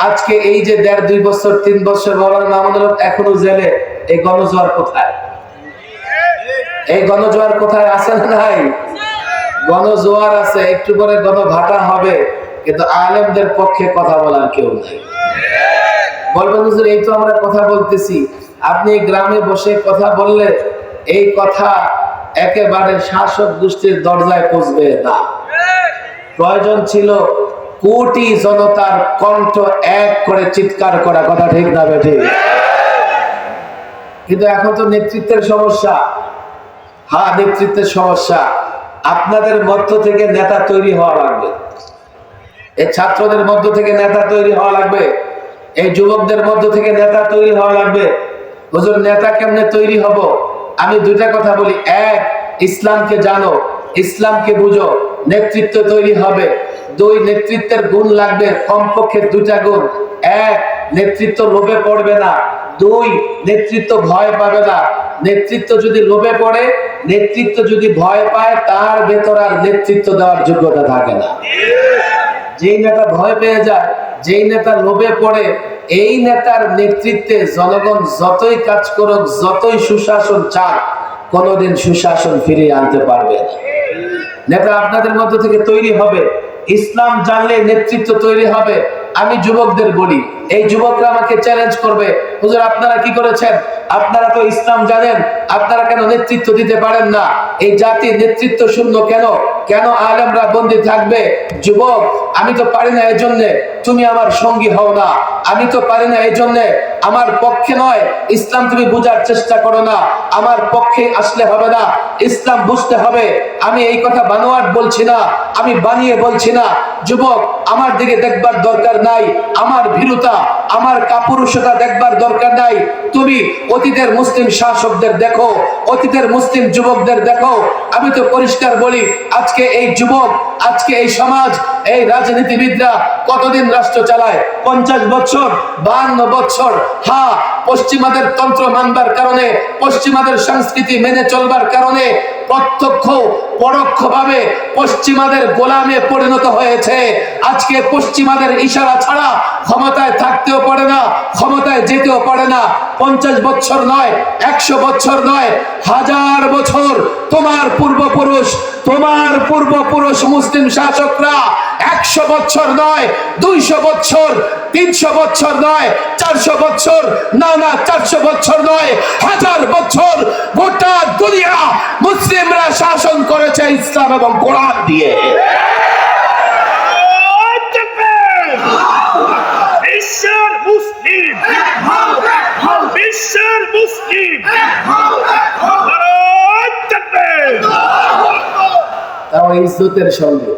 আজকে এই যে 1.5-2 বছর 3 বছর মৌলানা মামুনুল হক এখনো জেলে, এই গণজোয়ার কোথায়? এই গণজোয়ার কোথায় আছে না নাই? গণজোয়ার আছে, একটু পরে গণভাটা হবে, কিন্তু আলেমদের পক্ষে কথা বলার কেউ নাই। বলবেন হুজুর এই তো আমরা কথা বলতেছি, আপনি গ্রামে বসে কথা বললে এই কথা একেবারে শাসক গোষ্ঠীর দরজায় পৌঁছবে না। প্রয়োজন ছিল কোটি জনতার কণ্ঠ এক করে চিৎকার করা। কথা ঠিক না বেঠিক? কিন্তু এখন তো নেতৃত্বের সমস্যা। হ্যাঁ, নেতৃত্বের সমস্যা। আপনাদের মধ্য থেকে নেতা তৈরি হওয়া লাগবে, এই ছাত্রদের মধ্য থেকে নেতা তৈরি হওয়া লাগবে, এই যুবকদের মধ্য থেকে নেতা তৈরি হওয়া লাগবে। হুজুর, নেতা কেমনে তৈরি হব? আমি দুইটা কথা বলি। এক, ইসলামকে জানো, ইসলামকে বুঝো, নেতৃত্ব তৈরি হবে। দুই, নেতৃত্বের গুণ লাগবে, কমপক্ষে দুইটা গুণ। এক, নেতৃত্ব লোভে পড়বে না। দুই, নেতৃত্ব ভয় পাবে না। নেতৃত্ব যদি লোভে পড়ে, নেতৃত্ব যদি ভয় পায়, তার ভেতর আর নেতৃত্ব দেওয়ার যোগ্যতা থাকে না। যেই নেতা ভয় পেয়ে যায়, যেই নেতা লোভে পড়ে, এই নেতার নেতৃত্বে জনগণ যতই কাজ করুক, যতই সুশাসন চাক, কোনোদিন সুশাসন ফিরিয়ে আনতে পারবে না। নেতা আপনাদের মধ্য থেকে তৈরি হবে। ইসলাম জানলে নেতৃত্ব তৈরি হবে। আমি যুবকদের বলি, এই যুবকরা আমাকে চ্যালেঞ্জ করবে, হুজুর আপনারা কি করেছেন? আপনারা তো ইসলাম জানেন, আপনারা কেন নেতৃত্ব দিতে পারেন না? এই জাতি নেতৃত্ব শূন্য কেন? কেন আলেমরা বন্দী থাকবে? যুবক, আমি তো পারি না, এজন্যে তুমি আমার সঙ্গী হও না। আমি তো পারি না, এজন্যে আমার পক্ষে নয়। ইসলাম তুমি বোঝার চেষ্টা করো না, আমার পক্ষে আসলে হবে না। ইসলাম বুঝতে হবে। আমি এই কথা বানোয়াট বলছি না, আমি বানিয়ে বলছি না। যুবক, আমার দিকে দেখবার দরকার নাই, আমার ভীরুতা, আমার কাপুরুষতা দেখবার দরকার নাই। তুমি অতীতের মুসলিম শাসকদের দেখো, অতীতের মুসলিম যুবকদের দেখো। আমি তো পরিষ্কার বলি, আজকে এই যুবক, আজকে এই সমাজ, এই রাজনীতিবিদরা কতদিন রাষ্ট্র চালায়? 50 বছর, 52 বছর। হ্যাঁ, পশ্চিমাদের তন্ত্র মানবার কারণে, পশ্চিমাদের সংস্কৃতি মেনে চলবার কারণে প্রত্যক্ষ পরোক্ষভাবে পশ্চিমাদের গোলামে পরিণত হয়েছে। আজকে পশ্চিমাদের ইশারা ছাড়া ক্ষমতায় থাকতেও পারে না, ক্ষমতায় যেতেও পারে না। 50 বছর নয়, 100 বছর নয়, 1000 বছর তোমার পূর্বপুরুষ মুসলিম শাসকরা 100 বছর নয়, 200 বছর, 300 বছর নয়, 400 বছর, না 400 বছর নয়, 1000 বছর গোটা দুনিয়া মুসলিমরা শাসন করেছে ইসলাম এবং কোরআন দিয়ে। ইজ্জতের সঙ্গে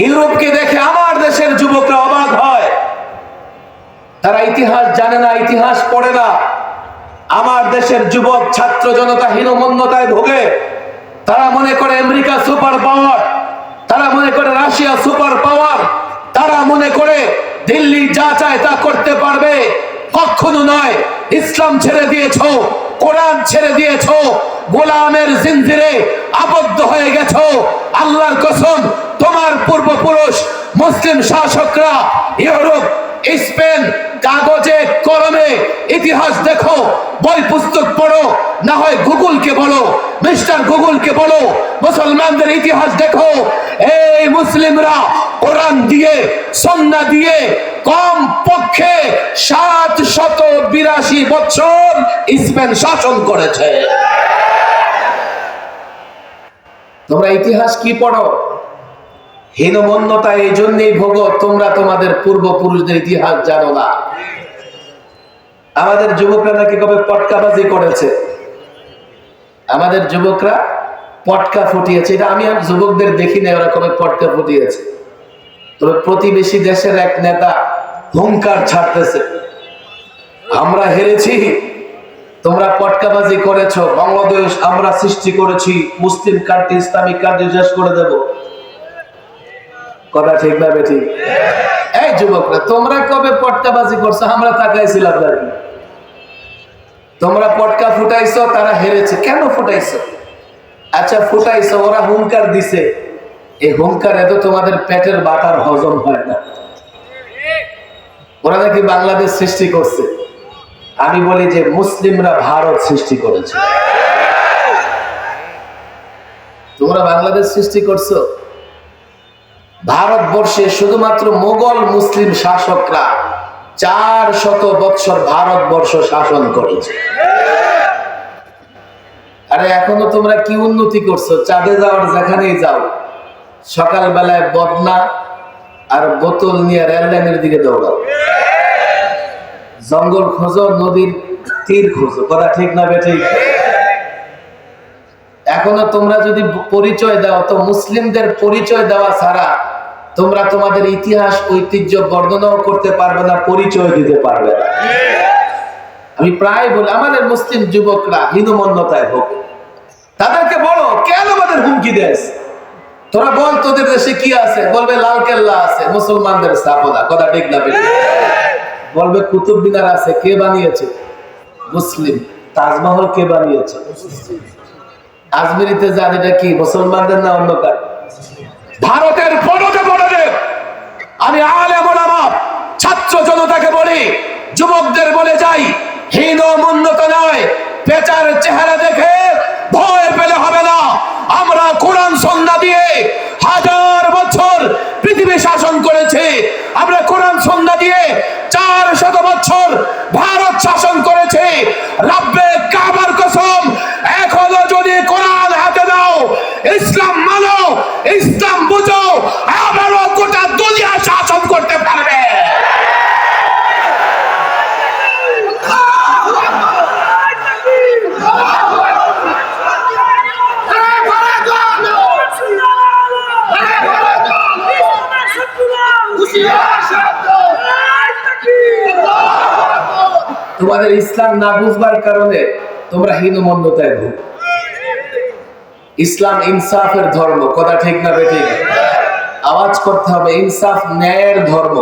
ইউরোপকে দেখে আমার দেশের যুবকরা অবাক হয়। তারা ইতিহাস জানে না, ইতিহাস পড়ে না। আমার দেশের যুবক ছাত্র জনতা হীনমন্যতায় ভোগে। তারা মনে করে আমেরিকা সুপার পাওয়ার, তারা মনে করে রাশিয়া সুপার পাওয়ার, তারা মনে করে দিল্লি যা চায় তা করতে পারবে। কখনো নয়। ইসলাম ছেড়ে দিয়েছো, কোরআন ছেড়ে দিয়েছো, গোলামের জিনজিরে আবদ্ধ হয়ে গেছো। আল্লাহর কসম, তোমার পূর্বপুরুষ মুসলিম শাসকরা ইউরোপ, স্পেন, কাগজে কলমে ইতিহাস দেখো, বই পুস্তক পড়ো, না হয় গুগলকে বলো, মিস্টার গুগলকে বলো, মুসলমানদের ইতিহাস দেখো। এই মুসলিমরা কোরআন দিয়ে, সুন্নাহ দিয়ে কম পক্ষে 782 বছর স্পেন শাসন করেছে। তোমরা ইতিহাস কি পড়ো? হীনমন্যতা এই জন্যই ভোগো, তোমরা তোমাদের পূর্বপুরুষদের ইতিহাস জানো না। আমাদের যুবকরা নাকি কবে পটকাবাজি করেছে, আমাদের যুবকরা পটকা ফুটিয়েছে। এটা আমি আর যুবকদের দেখি না ওরা কবে পটকা ফুটিয়েছে। তবে প্রতিবেশী দেশের এক নেতা হুঙ্কার ছাড়তেছে, আমরা হেরেছি, তোমরা পটকাবাজি করেছো, বাংলাদেশ আমরা সৃষ্টি করেছি, মুসলিম কান্ট্রি, ইসলামিক কান্ট্রি শেষ করে দেব। কথা ঠিক না বেঠিক? এই যুবকরা, তোমরা কবে পটকাবাজি করছো? আমরা তাকাইছিলাম নাকি? তোমরা পটকা ফুটাইছো, তারা হেরেছে। কেন ফুটাইছো? আচ্ছা ফুটাইছো, ওরা হুঙ্কার দিছে, এই হুঙ্কার এত তোমাদের পেটের বাটার হজম হয় না। ওরা নাকি বাংলাদেশ সৃষ্টি করছে। আমি বলি যে মুসলিমরা ভারত সৃষ্টি করেছে। তোমরা বাংলাদেশ সৃষ্টি করছো। ভারতবর্ষে শুধুমাত্র মোগল মুসলিম শাসকরা 400 বছর ভারতবর্ষ শাসন করেছে। আরে এখনো তোমরা কি উন্নতি করছো? চাঁদে যাওয়ার যেখানেই যাও, সকাল বেলায় বদনা আর বোতল নিয়ে রেল লাইনের দিকে দৌড়াও। জঙ্গল খোঁজো, নদীর তীর খোঁজো, কথা ঠিক না বেঠিক? এখনো তোমরা যদি পরিচয় দাও তো মুসলিমদের পরিচয় দেওয়া ছাড়া তোমরা তোমাদের ইতিহাস ঐতিহ্য বর্ণনাও করতে পারবে না, পরিচয় দিতে পারবে না। আমি প্রায় বলি আমাদের মুসলিম যুবকরা হীনমন্যতায় ভোগে, তাদেরকে বলো কেন আমাদের হুমকি দেশ, তোরা বল তোদের দেশে কি আছে, বলবে লাল কেল্লা আছে, মুসলমানদের স্থাপনা, কথা ঠিক না বেঠিক? বলবে কুতুব মিনার আছে, কে বানিয়েছে? মুসলিম। তাজমহল কে বানিয়েছে? আজমিরিতে যান, এটা কি মুসলমানদের না অন্য কার? ভারতের পদতে পদতে আমি আলেম ওলামা ছাত্র জনতাকে বলি, যুবকদের বলে যাই, হীন মন্যত নয়, পেঁচার চেহারা দেখে ভয় পেলে হবে না। আমরা কোরআন সুন্নাহ দিয়ে হাজার বছর পৃথিবী শাসন করেছে, আমরা কোরআন সুন্নাহ দিয়ে 400 বছর ভারত শাসন করেছে। রব্বে কাবার কসম, এখনো যদি কোরআন হাতে দাও, ইসলাম মানো, ইসলাম বুঝো, আবারও গোটা দুনিয়া শাসন করতে পারবে। তোমাদের ইসলাম না বুঝবার কারণে তোমরা হীনমন্যতায় ভোগ। ইসলাম ইনসাফের ধর্ম, কথা ঠিক না বেঠিক? আওয়াজ করতে হবে, ইনসাফ ন্যায়ের ধর্ম।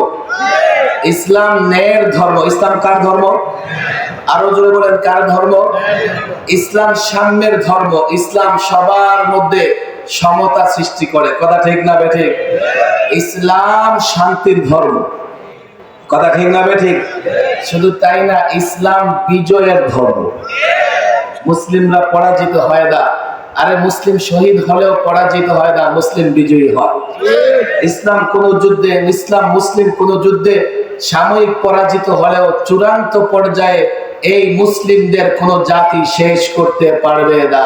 ইসলাম ন্যায়ের ধর্ম। ইসলাম কার ধর্ম? আরো জোরে বলেন, কার ধর্ম? ইসলাম সাম্যের ধর্ম। ইসলাম সবার মধ্যে সমতা সৃষ্টি করে, কথা ঠিক না বেঠিক? ইসলাম শান্তির ধর্ম, কথা ঠিক না বেঠিক? শুধু তাই না, ইসলাম বিজয়ের ধর্ম। মুসলিমরা পরাজিত হয় না, আরে মুসলিম শহীদ হলেও পরাজিত হয় না, মুসলিম বিজয়ী হয়। ইসলাম কোন যুদ্ধে, ইসলাম মুসলিম কোন যুদ্ধে সাময়িক পরাজিত হলেও চূড়ান্ত পর্যায়ে এই মুসলিমদের কোন জাতি শেষ করতে পারবে না।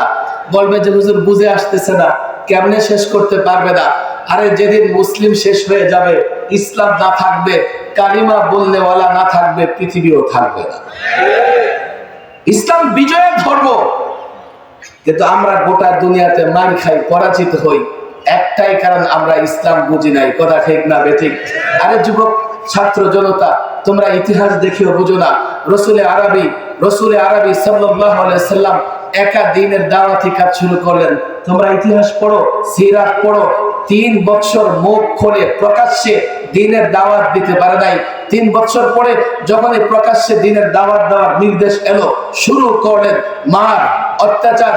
বলবে যে হুজুর বুঝে আসতেছে না, কেমনে শেষ করতে পারবে না? আরে যেদিন মুসলিম শেষ হয়ে যাবে, ইসলাম না থাকবে, কালিমা বলনেওয়ালা না থাকবে, পৃথিবীও থাকবে না। ইসলাম বিজয়ের ধর্ম। কিন্তু আমরা গোটা দুনিয়াতে মার খাই, পরাজিত হই, একটাই কারণ, আমরা ইসলাম বুঝি নাই, কথা ঠিক না বেঠিক? আরে যুবক ছাত্র জনতা, তোমরা ইতিহাস দেখিও বুঝো না। রসুলে আরবি সাল্লাল্লাহু আলাইহি সাল্লাম একা দিনের দাওয়াতি কাজ শুরু করলেন। তোমরা ইতিহাস পড়ো, সিরাত পড়ো, 3 বছর মুখ খুলে প্রকাশ্যে দিনের দাওয়াত দিতে পারে নাই। 3 বছর পরে যখন এই প্রকাশ্যে দিনের দাওয়াত দেওয়ার নির্দেশ এলো, শুরু করলেন মার অত্যাচার।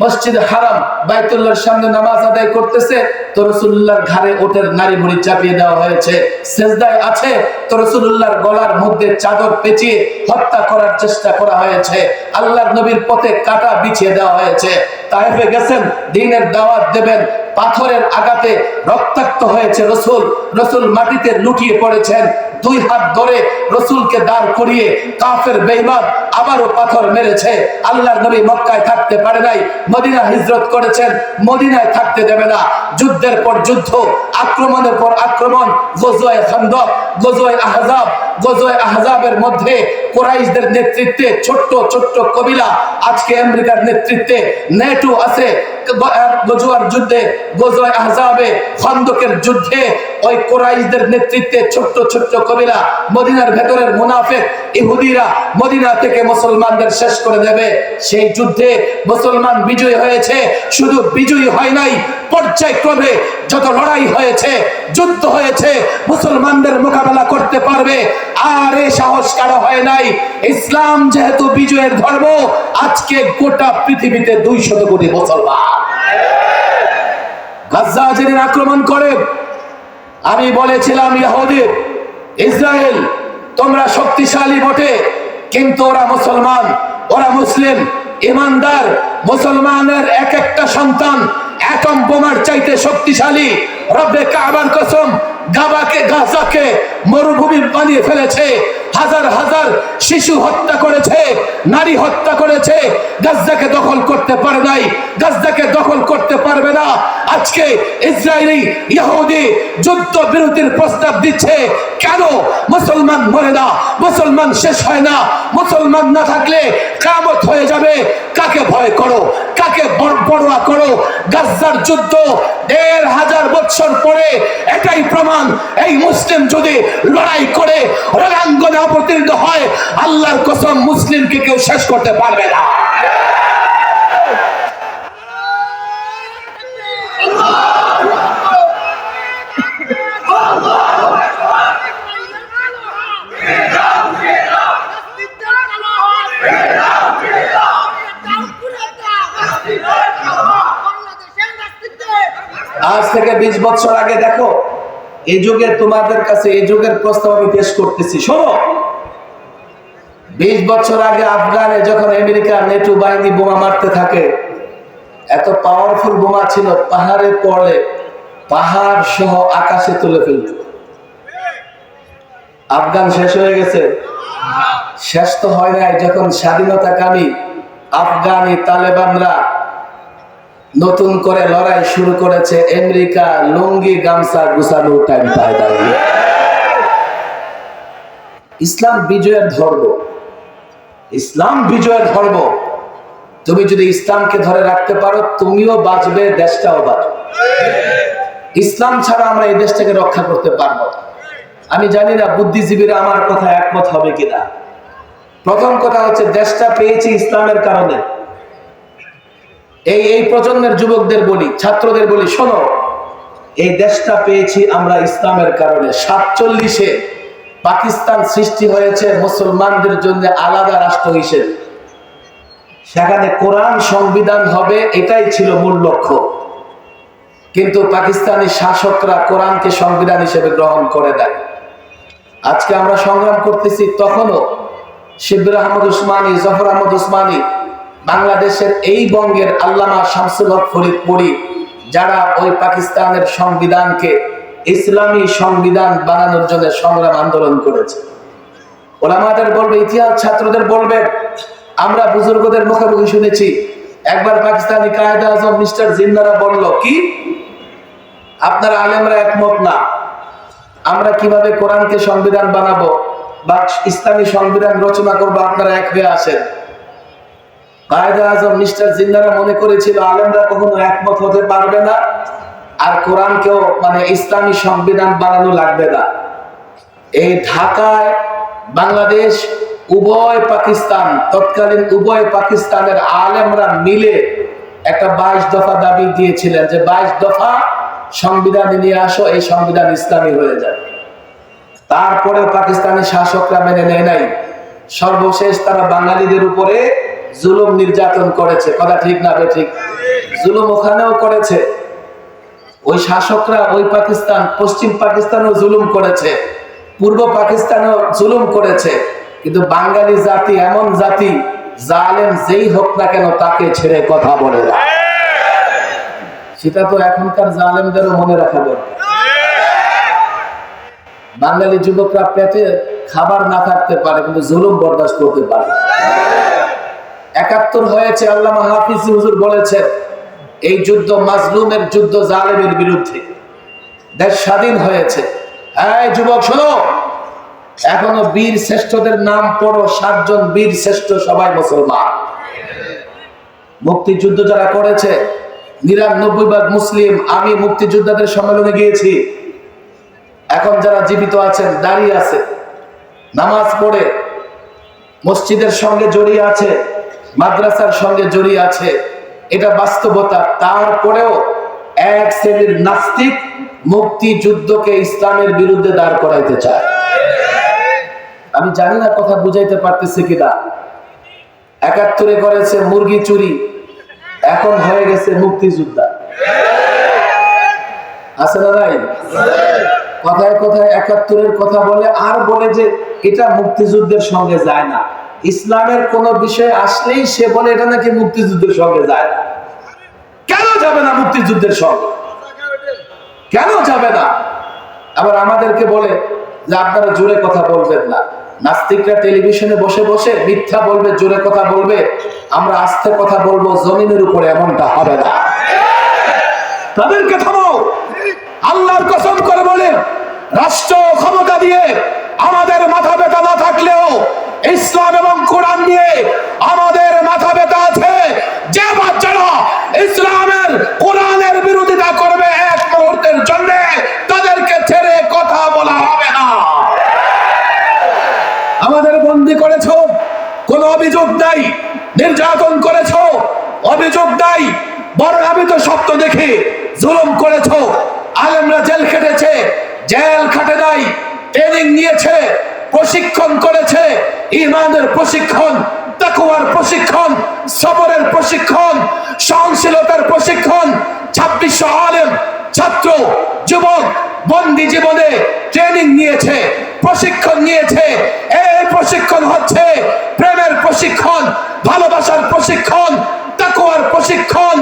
মসজিদ হারাম বাইতুল্লাহর সামনে নামাজ আদায় করতেছে, তো রাসূলুল্লাহর ঘাড়ে ওটের নারী ভুঁড়ি চাপিয়ে দেওয়া হয়েছে। সেজদায় আছে, তো রাসূলুল্লাহর গলার মধ্যে চাদর পেঁচিয়ে হত্যা করার চেষ্টা করা হয়েছে। আল্লাহর নবীর পথে কাঁটা বিছিয়ে দেওয়া হয়েছে। তায়েফে গেছেন, দ্বীনের দাওয়াত দেবেন, পাথরের আঘাতে রক্তাক্ত হয়েছে রসুল মাটিতে লুটিয়ে পড়েছেন। 2 হাত ধরে রসুলকে দাঁড় করিয়ে কাফের বেঈমান আবারও পাথর মেরেছে। আল্লাহর নবী মক্কায় থাকতে পারে নাই, মদিনা হিজরত করেছেন, মদিনায় থাকতে দেবে না। যুদ্ধের পর যুদ্ধ, আক্রমণের পর আক্রমণ, গজওয়ে খান্দক, গজওয়ে আহজাবের মধ্যে কুরাইশদের নেতৃত্বে ছোট্ট ছোট্ট কবিলা, আজকে আমেরিকার নেতৃত্বে নেটো আছে। গজওয়ার যুদ্ধে, গজওয়ে আহজাবে, খান্দকের যুদ্ধে ওই কুরাইশদের নেতৃত্বে ছোট্ট ছোট্ট কবিলা, মদিনার ভেতরের মুনাফিক ইহুদিরা মদিনা থেকে মুসলমানদের শেষ করে দেবে। সেই যুদ্ধে মুসলমান বিজয়ী হয়েছে। শুধু বিজয়ী হয় নাই, পর্যায়ক্রমে যত লড়াই হয়েছে, যুদ্ধ হয়েছে, মুসলমানদের মোকাবেলা করতে পারবে। আর এই সাহস কারো হয় নাই। ইসলাম যেহেতু বিজয়ের ধর্ম, আজকে গোটা পৃথিবীতে 200 কোটি মুসলমান। গাজা যেদিন আক্রমণ করে, আমি বলেছিলাম ইহুদি, ইসরায়েল তোমরা শক্তিশালী বটে, কিন্তু ওরা মুসলমান, ওরা মুসলিম ইমানদার। মুসলমানের এক একটা সন্তান অ্যাটম বোমার চাইতে শক্তিশালী। রব্বে কাবার কসম, গাজাকে মরুভূমি বানিয়ে ফেলেছে, হাজার হাজার শিশু হত্যা করেছে, নারী হত্যা করেছে। গাজাকে দখল করতে পারে নাই, গাজাকে দখল করতে পারবে না। আজকে ইসরায়েলি ইহুদি যুদ্ধ বিরতির প্রস্তাব দিচ্ছে। কেন? মুসলমান মরে না, মুসলমান শেষ হয় না। মুসলমান না থাকলে কিয়ামত হয়ে যাবে। কাকে ভয় করো, কাকে পরোয়া করো? গাজার যুদ্ধ ১৫০০ বছর পরে এটাই প্রমাণ, এই মুসলিম যদি লড়াই করে রণাঙ্গনে অবতীর্ণ হয়, আল্লাহর কসম মুসলিমকে কেউ শেষ করতে পারবে না। আজ থেকে ২০ বছর আগে দেখো, এই যুগে তোমাদের কাছে এই যুগের প্রস্তাব আমি পেশ করতেছি, শোনো। ২০ বছর আগে আফগানে যখন আমেরিকা নেটো বাহিনী বোমা মারতে থাকে, এত পাওয়ারফুল বোমা ছিল, পাহাড়ে পড়লে পাহাড় সহ আকাশে তুলে ফেলত। আফগান শেষ হয়ে গেছে? শেষ তো হয় নাই। যখন স্বাধীনতাকামী আফগানি তালেবানরা নতুন করে লড়াই শুরু করেছে, আমেরিকা লুঙ্গি গামছা গুছানো টাইম পায় না। ইসলাম বিজয়ের ধর্ম, ইসলাম বিজয়ের ধর্ম। তুমি যদি ইসলামকে ধরে রাখতে পারো, তুমিও বাঁচবে, দেশটাও বাঁচবে। ইসলাম ছাড়া আমরা এই দেশটাকে রক্ষা করতে পারবো না। আমি জানি না বুদ্ধিজীবীরা আমার কথা একমত হবে কিনা। প্রথম কথা হচ্ছে, দেশটা পেয়েছি ইসলামের কারণে। এই প্রজন্মের যুবকদের বলি, ছাত্রদের বলি, শোনো, এই দেশটা পেয়েছি আমরা ইসলামের কারণে। 47-এ পাকিস্তান সৃষ্টি হয়েছে মুসলমানদের জন্য আলাদা রাষ্ট্র হিসেবে। সেখানে কোরআন সংবিধান হবে, এটাই ছিল মূল লক্ষ্য। কিন্তু পাকিস্তানি শাসকরা কোরআনকে সংবিধান হিসেবে গ্রহণ করে দেয়। আজকে আমরা সংগ্রাম করতেছি, তখনও শিবির আহমদ উসমানী, জফর আহমদ উসমানী, বাংলাদেশের এই বঙ্গের আল্লামা শামসুল হক ফরিদপুরি, যারা ওই পাকিস্তানের সংবিধানকে ইসলামী সংবিধান বানানোর জন্য সংগ্রাম আন্দোলন করেছে। ওলামাদের বলবে, ইতিহাস ছাত্রদের বলবে, আমরা বুজুর্গদের মুখে মুখে শুনেছি, একবার পাকিস্তানি কায়েদে আজম মিস্টার জিন্নারা বলল, কি আপনারা আলেমরা একমত না, আমরা কিভাবে কোরআনকে সংবিধান বানাবো বা ইসলামী সংবিধান রচনা করবো, আপনারা এক হয়ে আসেন। কায়েদে আজম মিস্টার জিন্নারা মনে করেছিল আলেমরা কখনো একমত হতে পারবে না, আর কোরআনকেও ইসলামী সংবিধান বানানো লাগবে না। এই ঢাকায় বাংলাদেশ, উভয় পাকিস্তান, তৎকালীন উভয় পাকিস্তানের আলেমরা মিলে একটা 22 দফা দাবি দিয়েছিলেন যে 22 দফা সংবিধানে নিয়ে আসো, এই সংবিধান ইসলামী হয়ে যায়। তারপরেও পাকিস্তানি শাসকরা মেনে নেয় নাই। সর্বশেষ তারা বাঙালিদের উপরে জুলুম নির্যাতন করেছে। কথা ঠিক না ঠিক? জুলুম ওখানেও করেছে। ওই শাসকরা ওই পাকিস্তান, পশ্চিম পাকিস্তানও জুলুম করেছে, পূর্ব পাকিস্তানও জুলুম করেছে। কিন্তু বাঙালি জাতি এমন জাতি, জালেম যেই হোক না কেন তাকে ছেড়ে কথা বলে না। সেটা তো এখনকার জালেমদেরও মনে রাখা দরকার। বাঙালি যুবকরা পেটে খাবার না থাকতে পারে, কিন্তু জুলুম বরদাস্ত করতে পারে। ৭১ হয়েছে, আল্লামা হাফিজ হুজুর বলেছেন, এই যুদ্ধ মাজলুমের যুদ্ধ, জালেমের বিরুদ্ধে। দেশ স্বাধীন হয়েছে। এই যুবক শোনো, এখনো বীর শ্রেষ্ঠদের নাম পড়ো। 7 জন বীর শ্রেষ্ঠ, সবাই মুসলমান। মুক্তিযুদ্ধ যারা করেছে ৯৯% মুসলিম। আমি মুক্তিযোদ্ধাদের সম্মেলনে গিয়েছি। এখন যারা জীবিত আছেন, দাঁড়িয়ে আছে, নামাজ পড়ে, মসজিদের সঙ্গে জড়িয়ে আছে, মাদ্রাসার সঙ্গে জড়িয়ে আছে, এটা বাস্তবতা। তারপরেও এক শ্রেণীর নাস্তিক মুক্তিযুদ্ধকে ইসলামের বিরুদ্ধে দাঁড় করাইতে চায়। আমি জানি না কথা বুঝাইতে পারতেছে কিনা। ৭১ করেছে মুরগি চুরি, এখন হয়ে গেছে মুক্তিযোদ্ধা। আছে না নাই? কথায় কথায় ৭১ কথা বলে, আর বলে যে এটা মুক্তিযুদ্ধের সঙ্গে যায় না। ইসলামের কোন বিষয় আসলেই সে বলে এটা নাকি মুক্তিযুদ্ধের সঙ্গে যায় না। কেন যাবে না মুক্তিযুদ্ধের সঙ্গে? কেন যাবে না? আবার আমাদেরকে বলে যে আপনারা জোরে কথা বলবেন না। নাস্তিকরা টেলিভিশনে বসে বসে মিথ্যা বলবে, জোরে কথা বলবে, আমরা আস্তে কথা বলবো, জমিনের উপরে এমনটা হবে না। তাদেরকে থামাও। আল্লাহর কসম করে বলেন, রাষ্ট্র ক্ষমতা দিয়ে আমাদের মাথা ব্যথা না থাকলেও ইসলাম এবং কোরআন নিয়ে আমাদের মাথা ব্যথা আছে। যে বাচ্চারা ইসলামের কোরআনের বিরোধিতা করবে এক মুহূর্তের জন্য, তাদেরকে ছেড়ে কথা বলা হবে না। আমাদের বন্দী করেছো, কোনো অভিযোগ নাই। নির্যাতন করেছো, অভিযোগ নাই। বরং আমি তো স্বপ্ন দেখে জুলুম করেছো। আলেমরা জেল খেটেছে, জেল খাটে নাই, ট্রেনিং নিয়েছে, প্রশিক্ষণ করেছে, ঈমানের প্রশিক্ষণ, তাকওয়ার প্রশিক্ষণ, সবরের প্রশিক্ষণ, সহনশীলতার প্রশিক্ষণ। 2600 আলেম, ছাত্র, যুবক বন্দী জীবনে ট্রেনিং নিয়েছে, প্রশিক্ষণ নিয়েছে। এই প্রশিক্ষণ হচ্ছে প্রেমের প্রশিক্ষণ, ভালোবাসার প্রশিক্ষণ, তাকওয়ার প্রশিক্ষণ।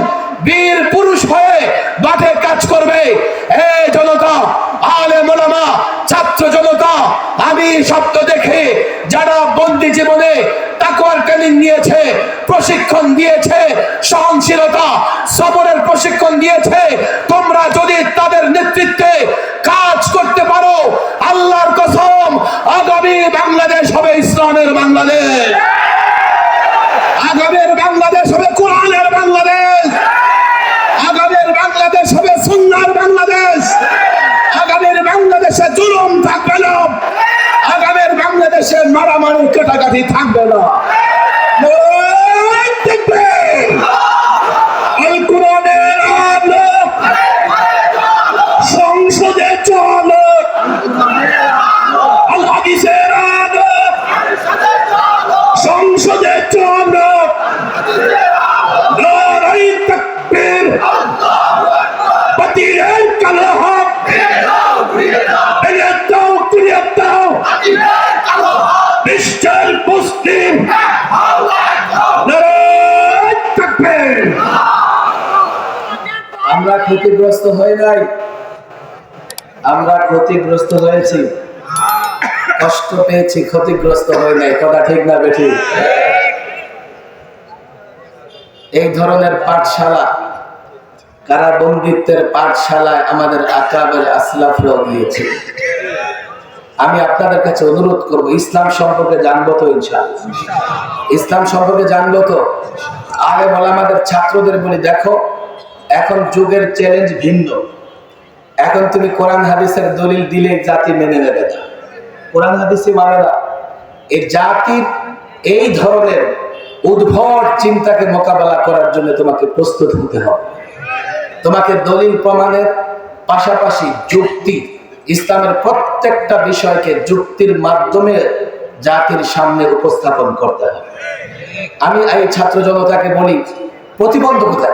বীর পুরুষ হয়ে মাঠে কাজ করবে। এই জনতা, আলেম ওলামা, ছাত্র জনতা, আমি স্বপ্ন দেখে যারা বন্দী জীবনে তাকওয়ার ট্রেনিং নিয়েছে, প্রশিক্ষণ দিয়েছে, সহনশীলতা, সবরের প্রশিক্ষণ দিয়েছে, তোমরা যদি তাদের নেতৃত্বে কাজ করতে পারো, আল্লাহর কসম, আগামী বাংলাদেশ হবে ইসলামের বাংলাদেশ। আগামীর বাংলাদেশ হবে কোরআনের বাংলাদেশ। আগামীর বাংলাদেশ হবে সুন্নাহর বাংলাদেশ। আগামীর বাংলাদেশে জুলুম থাকবে না। আগামীর বাংলাদেশে মারামারি কাটাকাটি থাকবে না। কোরআনের আলো সংসদে চলো, আল হাদিসের আলো সংসদে চলো। নারায়ে তাকবীর, বাতিলের কলহ বিশ্বের মুসলিম। আমরা ক্ষতিগ্রস্ত হয়ে নাই, আমরা ক্ষতিগ্রস্ত হয়েছি, কষ্ট পেয়েছি, ক্ষতিগ্রস্ত হয়ে নাই। কথা ঠিক না বেঠিক? এই ধরনের পাঠশালা, কারাবন্দিত্বের পাঠশালায় আমাদের আকাবের আসলাফরাও গিয়েছে। আমি আপনাদের কাছে অনুরোধ করব, ইসলাম সম্পর্কে জানবো তো? ইনশাআল্লাহ ইসলাম সম্পর্কে জানবো তো? আলেম ওলামাদের ছাত্রদের বলি, দেখো এখন যুগের চ্যালেঞ্জ ভিন্ন। এখন তুমি কোরআন হাদিসের দলিল দিলে জাতি মেনে নেবে না। কোরআন হাদিসে মানে না। এই জাতির এই ধরনের উদ্ভট চিন্তাকে মোকাবেলা করার জন্য তোমাকে প্রস্তুত হতে হবে। তোমাকে দলিল প্রমাণের পাশাপাশি যুক্তি, ইসলামের প্রত্যেকটা বিষয়কে যুক্তির মাধ্যমে জাতির সামনে উপস্থাপন করতে হবে। আমি এই ছাত্র জনতাকে বলি, প্রতিবন্ধকতা,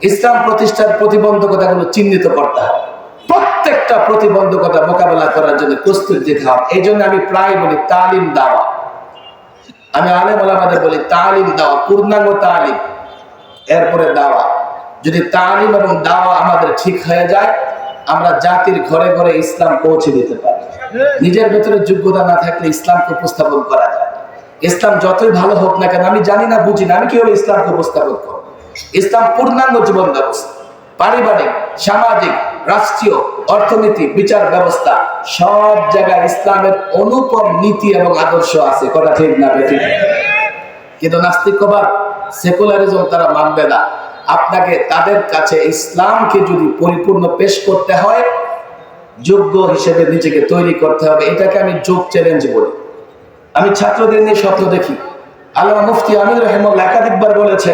ইসলাম প্রতিষ্ঠার প্রতিবন্ধকতাগুলো চিহ্নিত করতে হবে। প্রত্যেকটা প্রতিবন্ধকতা মোকাবেলা করার জন্য প্রস্তুত যেতে হবে। এই জন্য আমি প্রায় বলি তালিম দাওয়া। আমি আলেম ওলামাদের বলি তালিম দাওয়া, পূর্ণাঙ্গ তালিম, এরপরে দাওয়া। যদি তালিম এবং দাওয়া আমাদের ঠিক হয়ে যায়, আমরা জাতির ঘরে ঘরে ইসলাম পৌঁছে দিতে পারি। নিজের ভেতরে যোগ্যতা না থাকলে ইসলামকে উপস্থাপন করা যায়। ইসলাম যতই ভালো হোক না কেন, আমি জানি না, বুঝি না, আমি কিভাবে ইসলামকে উপস্থাপন করব? ইসলাম পূর্ণাঙ্গ জীবন ব্যবস্থা, পারিবারিক, সামাজিক, রাষ্ট্রীয়, অর্থনীতি, বিচার ব্যবস্থা, সব জায়গায় ইসলামের অনুপম নীতি এবং আদর্শ আছে। কথা ঠিক না বেঠিক? কিন্তু নাস্তিকবাদ, সেকুলারিজম তারা মানবে না। আপনাকে তাদের কাছে ইসলামকে যদি পরিপূর্ণ পেশ করতে হয়, যোগ্য হিসেবে নিজেকে তৈরি করতে হবে। এটাকে আমি যোগ চ্যালেঞ্জ বলি। আমি ছাত্রদের নিয়ে স্বপ্ন দেখি। আল্লামা মুফতি আমির রাহিমাহুল্লাহ একাধিকবার বলেছে,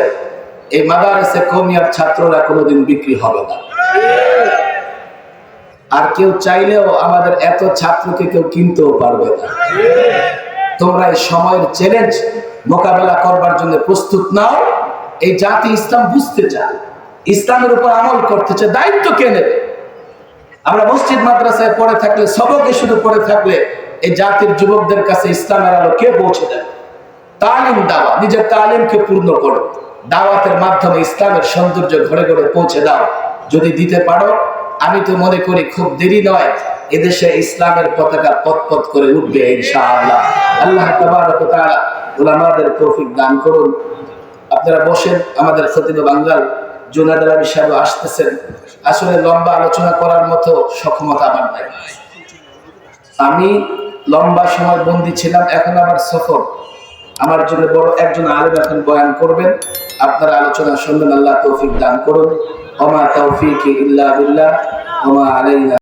এই মাদারেসে কওমিয়ার ছাত্ররা কোনোদিন বিক্রি হবে না। আর কেউ চাইলেও আমাদের এত ছাত্রকে কেউ কিনতেও পারবে না। তোমরা এই সময়ের চ্যালেঞ্জ মোকাবেলা করবার জন্য প্রস্তুত নাও। এই জাতি ইসলাম বুঝতে চায়, ইসলামের উপর আমল করতে চায়, দায়িত্ব কে নেবে? আমরা মসজিদ মাদ্রাসায় পড়ে থাকলে, সবকে শুধু পড়ে থাকলে এই জাতির যুবকদের কাছে ইসলামের আলো কে পৌঁছে দেয়? তালিম দাও, নিজের তালিমকে পূর্ণ করো, দাওয়াতের মাধ্যমে ইসলামের সৌন্দর্য ঘরে ঘরে পৌঁছে দাও। যদি দিতে পারো, আমি তো মনে করি খুব দেরি নয়, এদেশে ইসলামের পতাকা পতপত করে উঠবে ইনশাআল্লাহ। আল্লাহ তাবারক ওয়া তাআলা উলামাদের তৌফিক দান করুন। আপনারা বসেন, আমাদের খতিব বাঙ্গাল জুনায়েদ আলী সাহেব আসতেছেন। আসলে লম্বা আলোচনা করার মতো সক্ষমতা আমার নাই, আমি লম্বা সময় বন্দী ছিলাম, এখন আবার সফর। আমার জন্য বড় একজন আলেম এখন বয়ান করবেন, আপনারা আলোচনা শুনবেন। আল্লাহ তৌফিক দান করুন। ওমা তৌফিকি ইল্লা বিল্লাহ ওমা আলাইনা।